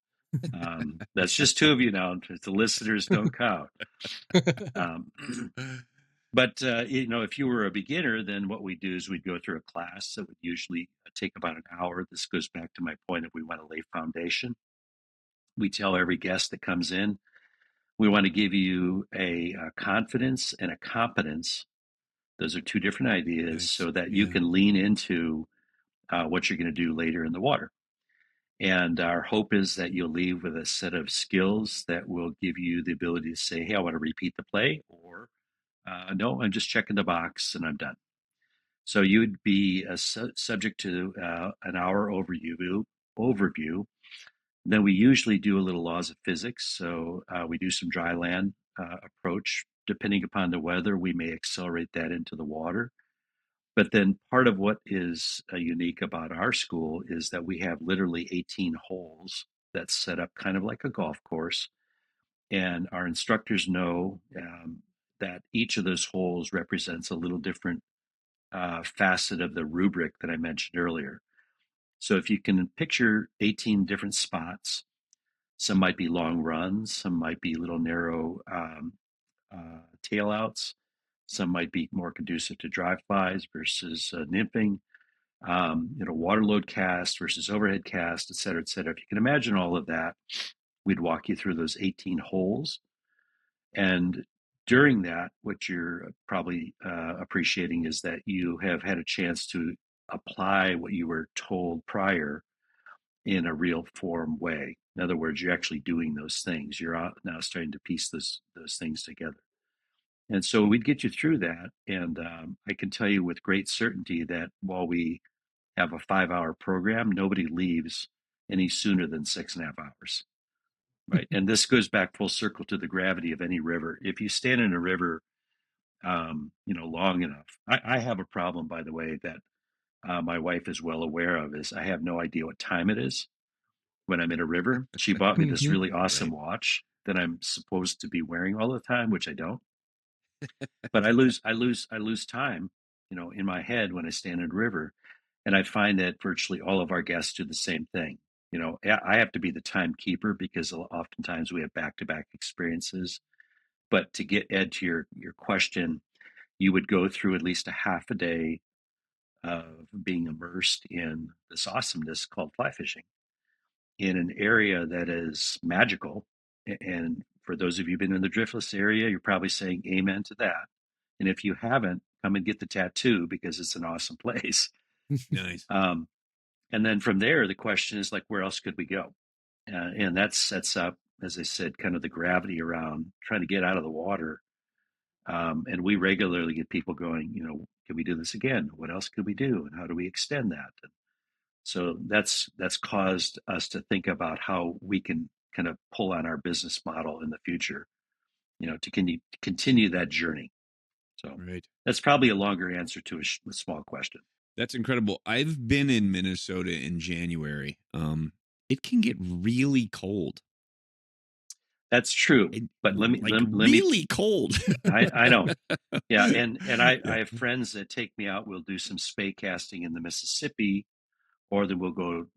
That's just 2 of you now. The listeners don't count. But if you were a beginner, then what we do is we'd go through a class that would usually take about an hour. This goes back to my point of we want to lay foundation. We tell every guest that comes in, we want to give you a confidence and a competence. Those are 2 different ideas, so that you can lean into what you're going to do later in the water. And our hope is that you'll leave with a set of skills that will give you the ability to say, hey, I want to repeat the play, or no, I'm just checking the box and I'm done. So you would be subject to an hour overview. Then we usually do a little laws of physics. So we do some dry land approach. Depending upon the weather, we may accelerate that into the water. But then part of what is unique about our school is that we have literally 18 holes that's set up kind of like a golf course. And our instructors know that each of those holes represents a little different facet of the rubric that I mentioned earlier. So if you can picture 18 different spots, Some might be long runs. Some might be little narrow tail outs. Some might be more conducive to dry flies versus nymphing. Water load cast versus overhead cast, et cetera, et cetera. If you can imagine all of that, we'd walk you through those 18 holes. And during that, what you're probably appreciating is that you have had a chance to apply what you were told prior in a real form way. In other words, you're actually doing those things. You're now starting to piece those things together. And so we'd get you through that. And I can tell you with great certainty that while we have a 5-hour program, nobody leaves any sooner than 6.5 hours. Right. And this goes back full circle to the gravity of any river. If you stand in a river, long enough, I have a problem, by the way, that my wife is well aware of, is I have no idea what time it is when I'm in a river. She bought me this really awesome watch that I'm supposed to be wearing all the time, which I don't. But I lose time, in my head when I stand in a river. And I find that virtually all of our guests do the same thing. I have to be the timekeeper because oftentimes we have back-to-back experiences. But to get Ed to your question, you would go through at least a half a day of being immersed in this awesomeness called fly fishing in an area that is magical. And for those of you who've been in the Driftless area, you're probably saying amen to that. And if you haven't, come and get the tattoo because it's an awesome place. Nice. And then from there, the question is like, where else could we go? And that sets up, as I said, kind of the gravity around trying to get out of the water. And we regularly get people going, can we do this again? What else could we do? And how do we extend that? And so that's caused us to think about how we can kind of pull on our business model in the future, to continue that journey. So that's probably a longer answer to a small question. That's incredible. I've been in Minnesota in January. It can get really cold. That's true, but let me really cold. I know, yeah, and I have friends that take me out. We'll do some spey casting in the Mississippi, or then we'll go,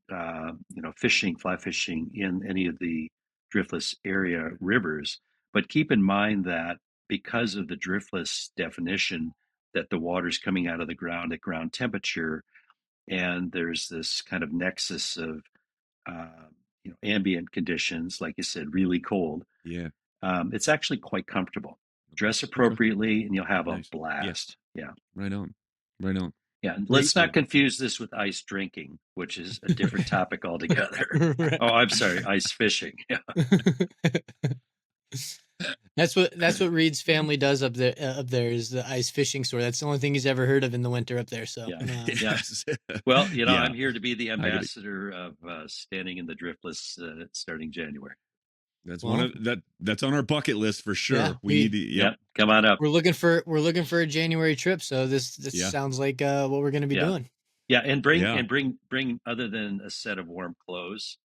fishing, fly fishing in any of the driftless area rivers. But keep in mind that because of the driftless definition, that the water's coming out of the ground at ground temperature, and there's this kind of nexus of ambient conditions, like you said, really cold. Yeah. It's actually quite comfortable. Dress appropriately and you'll have a blast. Yeah. Right on. Yeah. Let's not confuse this with ice drinking, which is a different topic altogether. Right. Oh, I'm sorry. Ice fishing. Yeah. That's what Reid's family does up there is the ice fishing store. That's the only thing he's ever heard of in the winter up there. So yes. Well, I'm here to be the ambassador of standing in the driftless starting January. That's that's on our bucket list for sure. Yeah, come on up. We're looking for a January trip, so this sounds like what we're going to be doing. Yeah, and bring other than a set of warm clothes.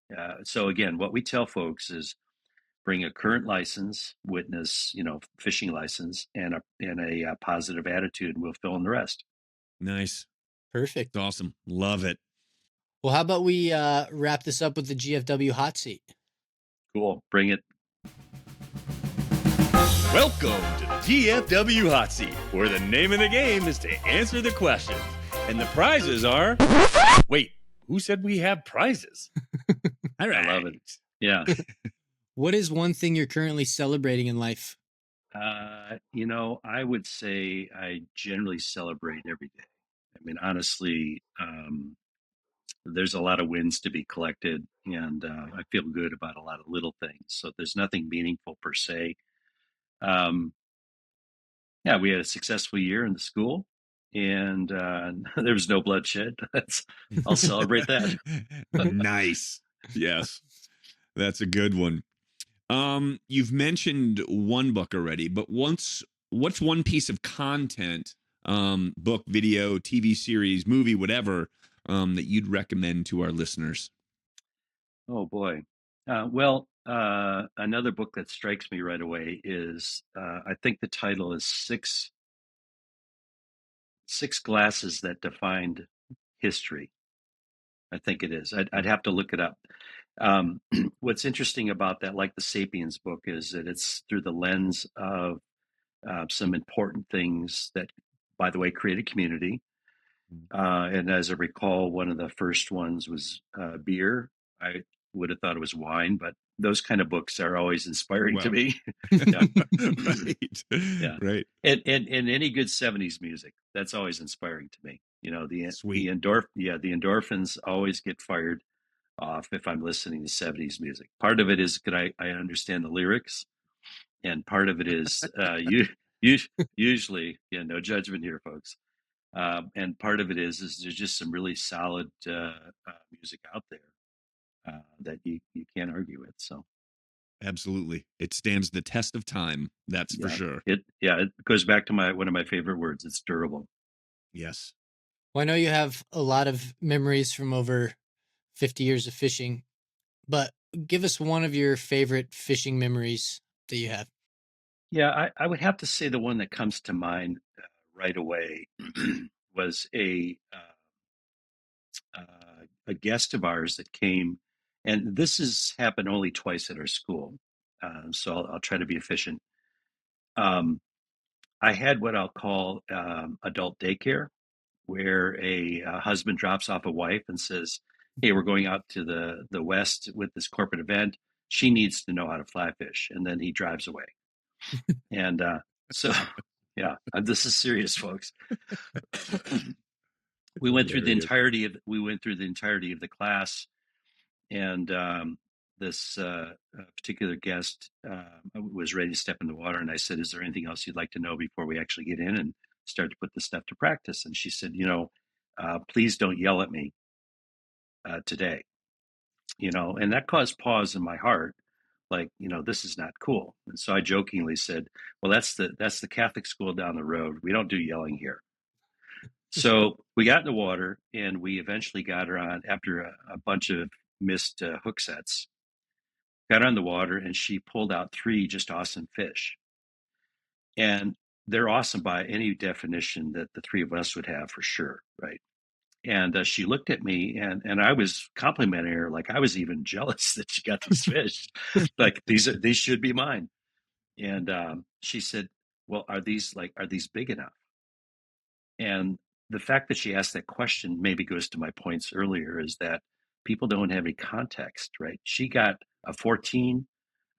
So again, what we tell folks is bring a current license, witness, fishing license, and a positive attitude, and we'll fill in the rest. Nice, perfect, awesome, love it. Well, how about we wrap this up with the GFW hot seat? Cool, bring it. Welcome to the GFW hot seat, where the name of the game is to answer the questions, and the prizes are. Wait, who said we have prizes? All right. I love it. Yeah. What is one thing you're currently celebrating in life? I would say I generally celebrate every day. I mean, honestly, there's a lot of wins to be collected, and I feel good about a lot of little things. So there's nothing meaningful per se. We had a successful year in the school, and there was no bloodshed. I'll celebrate that. Nice. Yes, that's a good one. You've mentioned one book already, but what's one piece of content, book, video, TV series, movie, whatever, that you'd recommend to our listeners? Oh boy. Another book that strikes me right away is, I think the title is Six Glasses That Defined History. I think it is. I'd have to look it up. What's interesting about that, like the Sapiens book, is that it's through the lens of some important things that, by the way, create a community. And as I recall, one of the first ones was beer. I would have thought it was wine, but those kind of books are always inspiring to Well, me. Yeah. right, Yeah. right. And any good 70s music, that's always inspiring to me. You know, Sweet. the endorphins always get fired off if I'm listening to 70s music. Part of it is could I understand the lyrics, and part of it is you usually, yeah, no judgment here, folks. And part of it is there's just some really solid music out there that you can't argue with. So Absolutely. It stands the test of time. That's for yeah, sure. it goes back to one of my favorite words. It's durable. Yes. Well, I know you have a lot of memories from over 50 years of fishing, but give us one of your favorite fishing memories that you have. Yeah, I would have to say the one that comes to mind right away was a guest of ours that came, and this has happened only twice at our school, so I'll try to be efficient. Um, I had what I'll call adult daycare, where a husband drops off a wife and says, "Hey, we're going out to the west with this corporate event. She needs to know how to fly fish," and then he drives away. And so, yeah, this is serious, folks. It's hilarious. We went through the entirety of the class, and this particular guest was ready to step in the water, and I said, "Is there anything else you'd like to know before we actually get in and start to put this stuff to practice?" And she said, "Please don't yell at me today." And that caused pause in my heart, like, this is not cool. And so I jokingly said, "Well, that's the Catholic school down the road. We don't do yelling here." So we got in the water, and we eventually got her on after a bunch of missed hook sets. Got her on the water, and she pulled out three just awesome fish. And they're awesome by any definition that the three of us would have, for sure, right? And she looked at me, and I was complimenting her, like I was even jealous that she got these fish. Like these should be mine. And she said, "Well, are these big enough?" And the fact that she asked that question maybe goes to my points earlier, is that people don't have any context, right? She got a 14,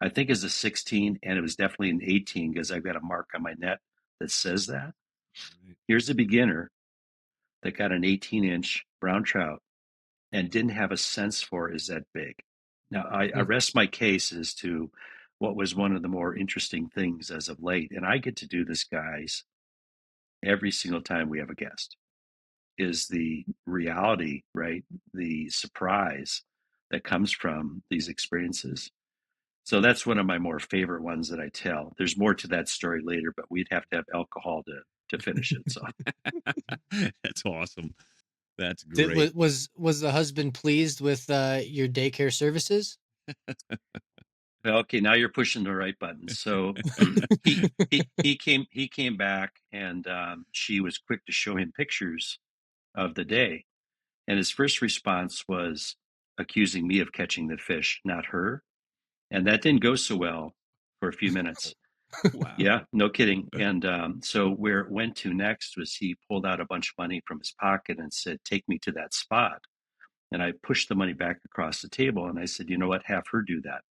I think is a 16, and it was definitely an 18 because I've got a mark on my net that says that. Here's a beginner that got an 18-inch brown trout and didn't have a sense for is that big. Now, I rest my case as to what was one of the more interesting things as of late, and I get to do this, guys, every single time we have a guest, is the reality, right? The surprise that comes from these experiences. So that's one of my more favorite ones that I tell. There's more to that story later, but we'd have to have alcohol to finish it. So That's awesome. That's Did, great. was the husband pleased with your daycare services? okay, now you're pushing the right button. So he came back, and she was quick to show him pictures of the day, and his first response was accusing me of catching the fish, not her, and that didn't go so well for a few minutes. Wow. Yeah, no kidding. And so where it went to next was he pulled out a bunch of money from his pocket and said, "Take me to that spot." And I pushed the money back across the table, and I said, "You know what? Have her do that."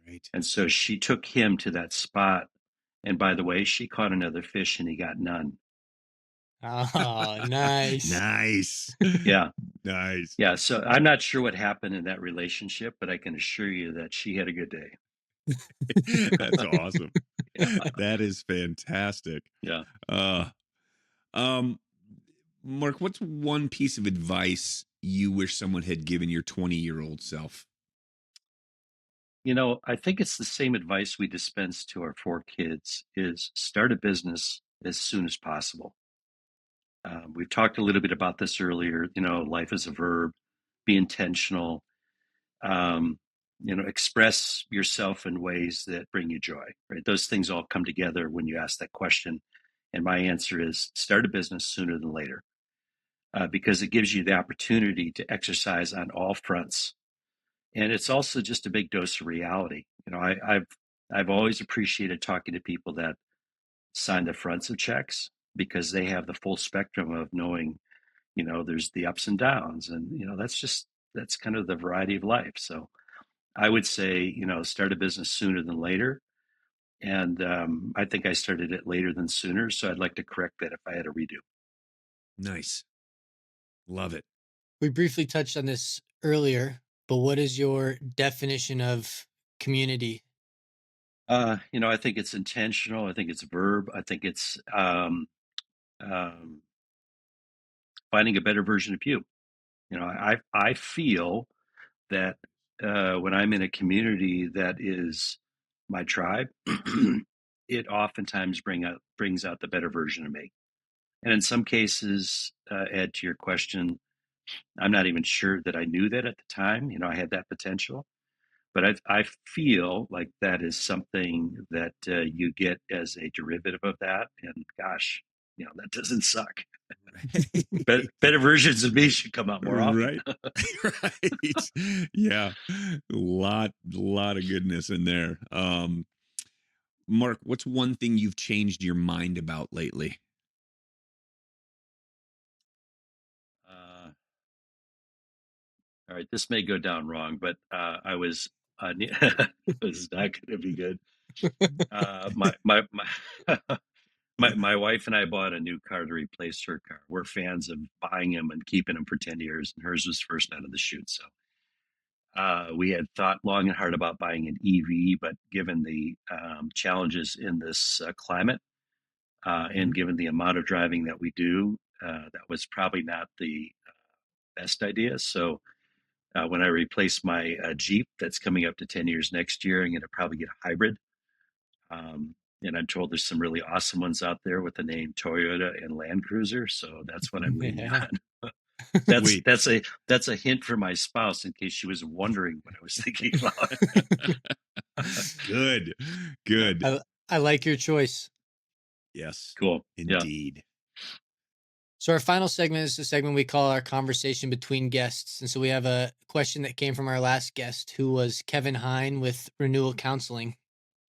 Right. And so she took him to that spot. And by the way, she caught another fish, and he got none. Oh, nice. Nice. Yeah. Nice. Yeah. So I'm not sure what happened in that relationship, but I can assure you that she had a good day. That's awesome. Yeah. That is fantastic. Yeah. Um, Mark, what's one piece of advice you wish someone had given your 20-year-old self? I think it's the same advice we dispense to our four kids: is start a business as soon as possible. We've talked a little bit about this earlier. Life is a verb. Be intentional. Um, express yourself in ways that bring you joy. Right? Those things all come together when you ask that question. And my answer is start a business sooner than later, because it gives you the opportunity to exercise on all fronts. And it's also just a big dose of reality. I've always appreciated talking to people that sign the fronts of checks because they have the full spectrum of knowing, there's the ups and downs, and that's kind of the variety of life. So I would say, start a business sooner than later. And I think I started it later than sooner. So I'd like to correct that if I had a redo. Nice. Love it. We briefly touched on this earlier, but what is your definition of community? I think it's intentional. I think it's Verb. I think it's finding a better version of you. I feel that when I'm in a community that is my tribe, it oftentimes brings out the better version of me. And in some cases, Ed, to your question, I'm not even sure that I knew that at the time. I had that potential, but I feel like that is something that you get as a derivative of that. And gosh, that doesn't suck. Better versions of me should come out more often. Right. Yeah. A lot of goodness in there. Mark, what's one thing you've changed your mind about lately? All right, this may go down wrong, but I was this is not going to be good. My wife and I bought a new car to replace her car. We're fans of buying them and keeping them for 10 years, and hers was first out of the chute. So we had thought long and hard about buying an EV, but given the challenges in this climate and given the amount of driving that we do, that was probably not the best idea. So when I replace my Jeep that's coming up to 10 years next year, I'm going to probably get a hybrid. And I'm told there's some really awesome ones out there with the name Toyota and Land Cruiser. So that's what I'm leaning on. That's a hint for my spouse in case she was wondering what I was thinking about. Good. I like your choice. Yes. Cool. Indeed. Yeah. So our final segment is the segment we call our conversation between guests. And so we have a question that came from our last guest, who was Kevin Hine with Renewal Counseling.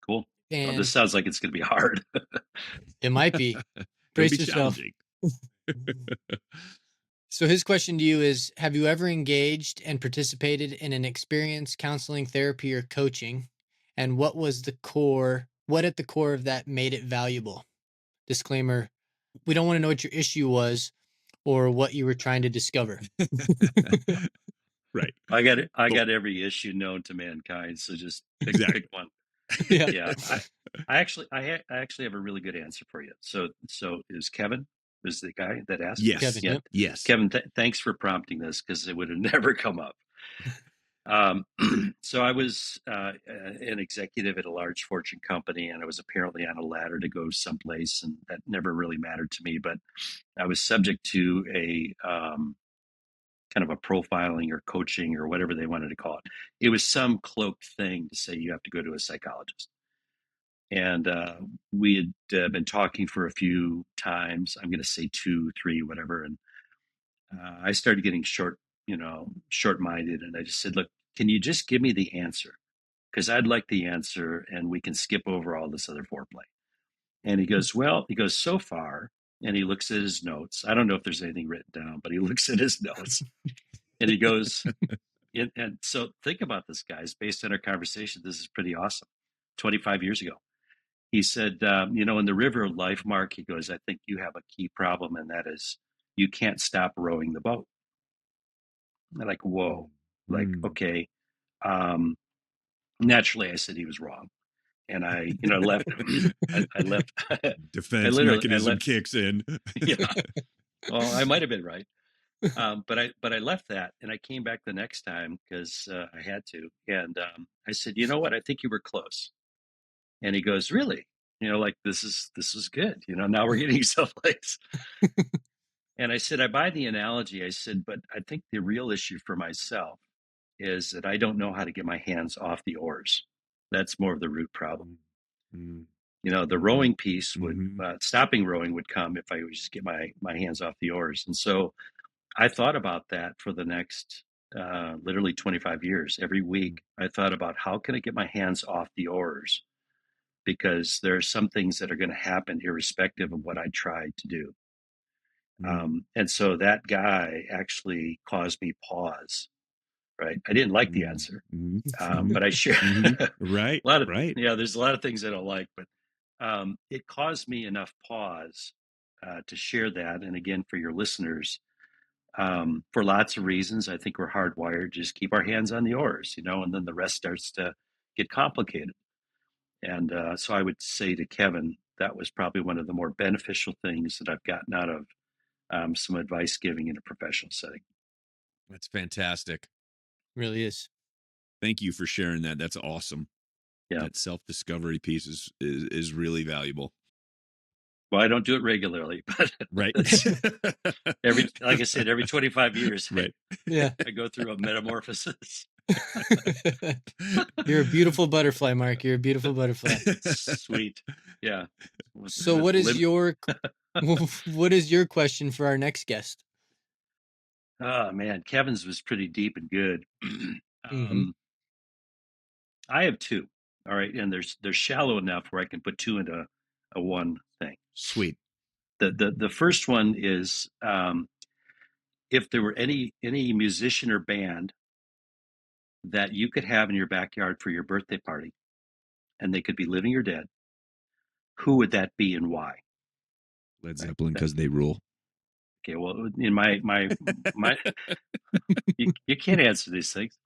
Cool. And this sounds like it's going to be hard. It might be. Brace yourself. So his question to you is, have you ever engaged and participated in an experience, counseling, therapy, or coaching? And what at the core of that made it valuable? Disclaimer, we don't want to know what your issue was or what you were trying to discover. Right. I got every issue known to mankind. So just pick one. Yeah. I actually have a really good answer for you. So is Kevin was the guy that asked? Yes. Kevin, yeah. yep. Yes. Kevin, thanks for prompting this because it would have never come up. So I was an executive at a large Fortune company, and I was apparently on a ladder to go someplace, and that never really mattered to me. But I was subject to a kind of a profiling or coaching or whatever they wanted to call it. It was some cloaked thing to say you have to go to a psychologist. And we had been talking for a few times. I'm going to say 2, 3, whatever. And I started getting short-minded. And I just said, look, can you just give me the answer? Because I'd like the answer and we can skip over all this other foreplay. And he goes, so far, and he looks at his notes. I don't know if there's anything written down, but he looks at his notes and he goes, and so think about this, guys, based on our conversation, this is pretty awesome. 25 years ago. He said, in the river of life, Mark, he goes, I think you have a key problem, and that is you can't stop rowing the boat. I'm like, whoa, okay. Naturally, I said he was wrong. And I left. I left. Defense mechanism kicks in. Yeah. Well, I might have been right. But I left that and I came back the next time because I had to. And I said, you know what? I think you were close. And he goes, really? Like this is good. Now we're getting someplace. And I said, I buy the analogy. I said, but I think the real issue for myself is that I don't know how to get my hands off the oars. That's more of the root problem. The rowing piece would stopping rowing would come if I would just get my hands off the oars. And so I thought about that for the next literally 25 years. Every week, I thought about how can I get my hands off the oars, because there are some things that are going to happen irrespective of what I tried to do. And so that guy actually caused me pause. Right, I didn't like the answer, but I share Right, a lot of right. There's a lot of things I don't like, but it caused me enough pause to share that. And again, for your listeners, for lots of reasons, I think we're hardwired to just keep our hands on the oars, and then the rest starts to get complicated. And so I would say to Kevin, that was probably one of the more beneficial things that I've gotten out of some advice giving in a professional setting. That's fantastic. Really is. Thank you for sharing that. That's awesome. Yeah. That self-discovery piece is really valuable. Well, I don't do it regularly, but right. like I said, every 25 years, right. Yeah. I go through a metamorphosis. You're a beautiful butterfly, Mark. You're a beautiful butterfly. Sweet. Yeah. So what is your question for our next guest? Oh man, Kevin's was pretty deep and good. I have two. All right, and they're shallow enough where I can put two into a one thing. Sweet. The first one is if there were any musician or band that you could have in your backyard for your birthday party, and they could be living or dead, who would that be and why? Led Zeppelin, because they rule. Okay, well, in my you can't answer these things.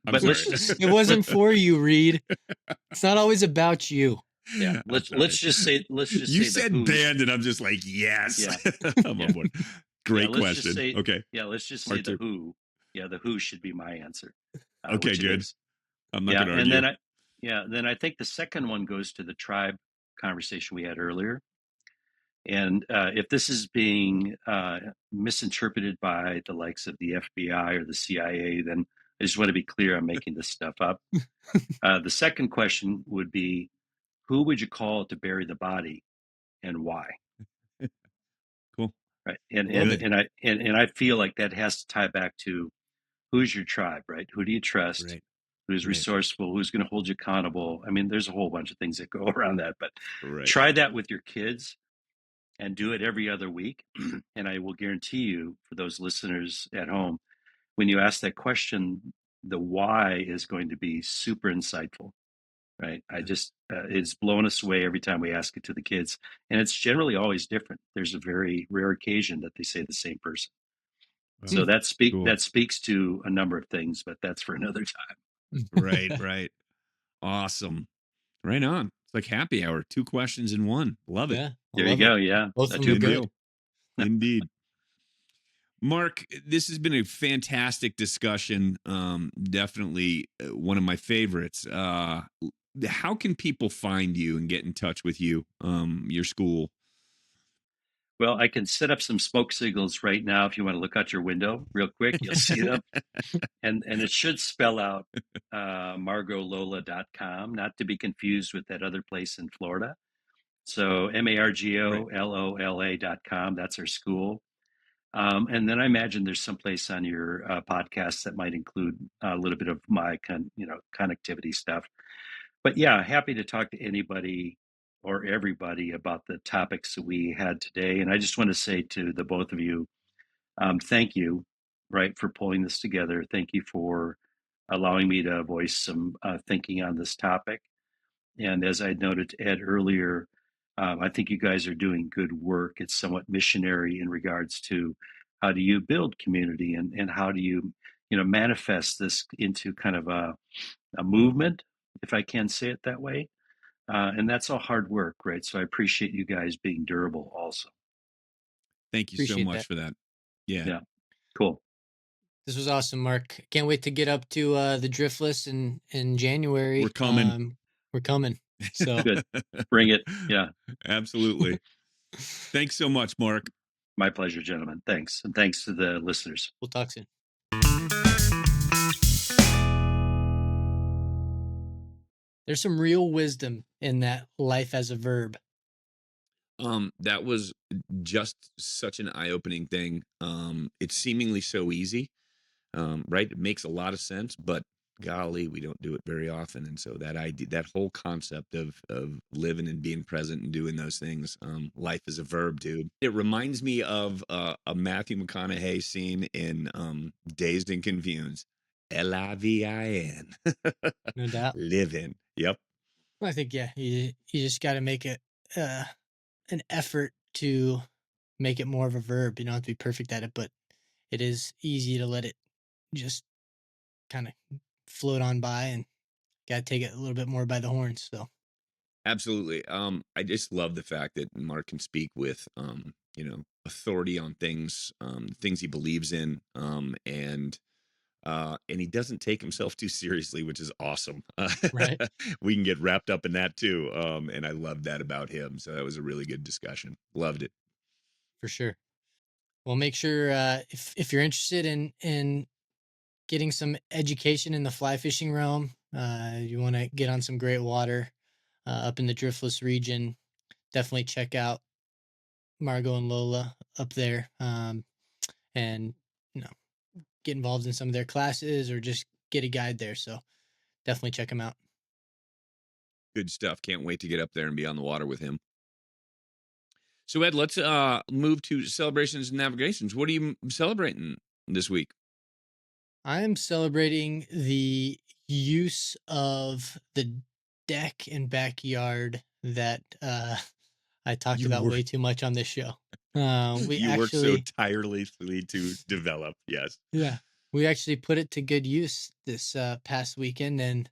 But it wasn't for you, Reid. It's not always about you. Yeah, let's just say you said the band, and I'm just like, yes, yeah. I'm on board. Great question. Okay, let's just say the Who. Yeah, the Who should be my answer. Okay, good. I'm not going to argue. And then I think the second one goes to the tribe conversation we had earlier. And if this is being misinterpreted by the likes of the FBI or the CIA, then I just want to be clear, I'm making this stuff up. The second question would be, who would you call to bury the body, and why? Cool. Right. And I feel like that has to tie back to who's your tribe, right? Who do you trust? Right. Who's resourceful? Who's going to hold you accountable? I mean, there's a whole bunch of things that go around that, but try that with your kids and do it every other week. And I will guarantee you, for those listeners at home, when you ask that question, the why is going to be super insightful, right? It's blown us away every time we ask it to the kids. And it's generally always different. There's a very rare occasion that they say the same person. So that speaks to a number of things, but that's for another time. Right. Awesome. Right on. It's like happy hour. 2 questions in one. Love it. Yeah, there you go. Yeah. Both of them good. Indeed. Mark, this has been a fantastic discussion. Definitely one of my favorites. How can people find you and get in touch with you, your school? Well, I can set up some smoke signals right now. If you want to look out your window real quick, you'll see them. And it should spell out margolola.com, not to be confused with that other place in Florida. So margolola.com, that's our school. And then I imagine there's someplace on your podcast that might include a little bit of my connectivity stuff. But yeah, happy to talk to anybody or everybody about the topics that we had today. And I just want to say to the both of you, thank you, right, for pulling this together. Thank you for allowing me to voice some thinking on this topic. And as I noted to Ed earlier, I think you guys are doing good work. It's somewhat missionary in regards to how do you build community and how do you, manifest this into kind of a movement, if I can say it that way. And that's all hard work, right? So I appreciate you guys being durable also. Thank you so much for that. Yeah. Cool. This was awesome, Mark. Can't wait to get up to the Driftless in January. We're coming. We're coming. So good. Bring it. Yeah. Absolutely. Thanks so much, Mark. My pleasure, gentlemen. Thanks. And thanks to the listeners. We'll talk soon. There's some real wisdom in that life as a verb. That was just such an eye-opening thing. It's seemingly so easy, Right? It makes a lot of sense, but golly, we don't do it very often. And so that idea, that whole concept of living and being present and doing those things, life is a verb, dude. It reminds me of a Matthew McConaughey scene in Dazed and Confused. Livin. No doubt. Living. Yep. Well, I think, yeah, you just got to make it an effort to make it more of a verb. You don't have to be perfect at it, but it is easy to let it just kind of float on by, and got to take it a little bit more by the horns. So, Absolutely. I just love the fact that Mark can speak with, authority on things, things he believes in, and he doesn't take himself too seriously, which is awesome. right, We can get wrapped up in that too, and I love that about him. So that was a really good discussion. Loved it. for sure. Well, make sure if you're interested in getting some education in the fly fishing realm, you want to get on some great water up in the Driftless region, definitely check out Margo and Lola up there, and you know get involved in some of their classes or just get a guide there. So definitely check them out. Good stuff. Can't wait to get up there and be on the water with him. So Ed, let's move to celebrations and navigations. What are you celebrating this week? I'm celebrating the use of the deck and backyard that I talked You about work way too much on this show. We you work so actually, tirelessly to develop. Yes. yeah, we actually put it to good use this past weekend and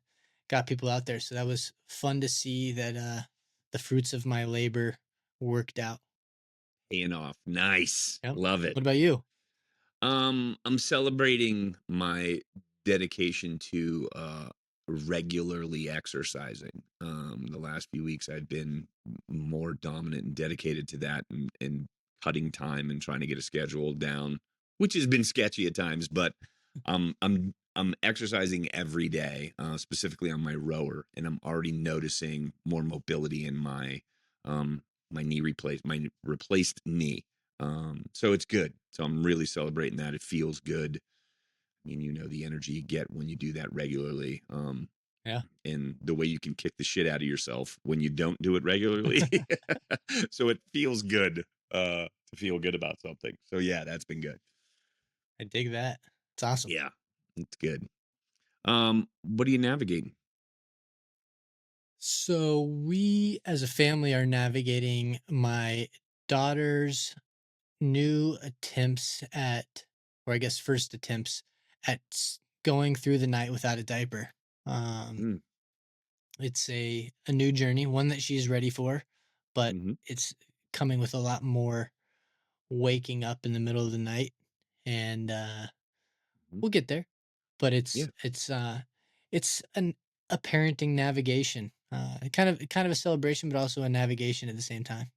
got people out there. So that was fun to see that the fruits of my labor worked out. Paying off. Nice. Yep. Love it. What about you? I'm celebrating my dedication to regularly exercising. The last few weeks I've been more dominant and dedicated to that and cutting time and trying to get a schedule down, which has been sketchy at times, but I'm exercising every day, specifically on my rower, and I'm already noticing more mobility in my my replaced knee. So it's good. So I'm really celebrating that. It feels good. I mean, the energy you get when you do that regularly. Yeah. And the way you can kick the shit out of yourself when you don't do it regularly. So it feels good to feel good about something. So yeah, that's been good. I dig that. It's awesome. Yeah, it's good. What are you navigating? So we as a family are navigating my daughter's new attempts at, or I guess first attempts at going through the night without a diaper. Um, Mm, it's a new journey, one that she's ready for, but mm-hmm, it's coming with a lot more waking up in the middle of the night, and mm-hmm. we'll get there. But Yeah, it's a parenting navigation, kind of a celebration, but also a navigation at the same time.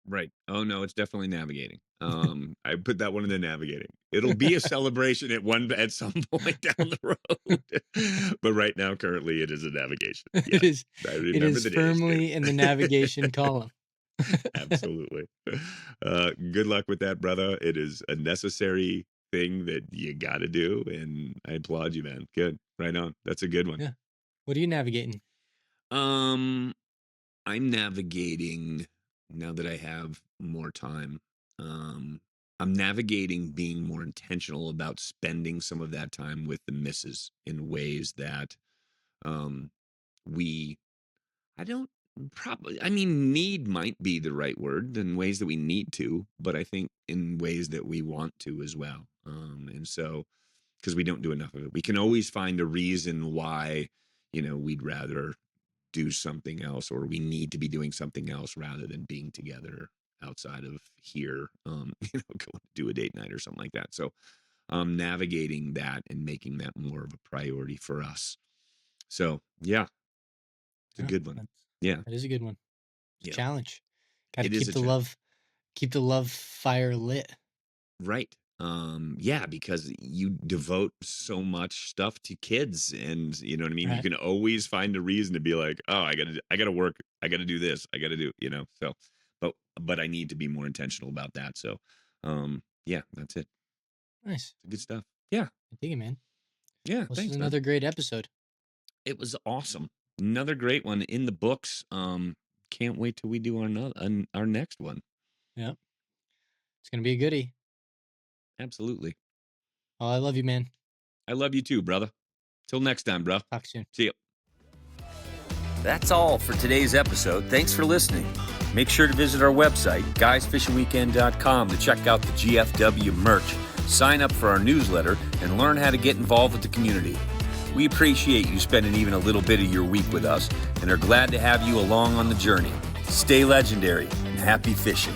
right. Oh no, it's definitely navigating. I put that one in the navigating. It'll be a celebration at some point down the road. But right now, currently, it is a navigation. it Yes. is I it remember is the days, dude. firmly in the navigation column. Absolutely. Good luck with that, brother. It is a necessary thing that you got to do, and I applaud you, man. Good. Right on. That's a good one. Yeah. What are you navigating? Um, I'm navigating now that I have more time. Um, I'm navigating being more intentional about spending some of that time with the missus in ways that um we I don't probably I mean need might be the right word in ways that we need to, but I think in ways that we want to as well. And so because we don't do enough of it. We can always find a reason why, we'd rather do something else or we need to be doing something else rather than being together outside of here, going to do a date night or something like that. So navigating that and making that more of a priority for us. So yeah, it's a Yeah, good one. that's Yeah. that is a good one. It's a Yeah. challenge. Got to It is keep a the challenge. love fire lit. Right. Yeah, because you devote so much stuff to kids and you know what I mean? You Right. can always find a reason to be like, "Oh, I got to work. I got to do this. I got to do." So but I need to be more intentional about that. So yeah, that's it. Nice. Good stuff. Yeah. I dig it, man. Yeah, This thanks, is man. another great episode. It was awesome. Another great one in the books. Can't wait till we do our next one. Yep. It's going to be a goodie. Absolutely. Oh, I love you, man. I love you too, brother. Till next time, bro. Talk soon. See ya. That's all for today's episode. Thanks for listening. Make sure to visit our website, guysfishingweekend.com, to check out the GFW merch, sign up for our newsletter, and learn how to get involved with the community. We appreciate you spending even a little bit of your week with us and are glad to have you along on the journey. Stay legendary and happy fishing.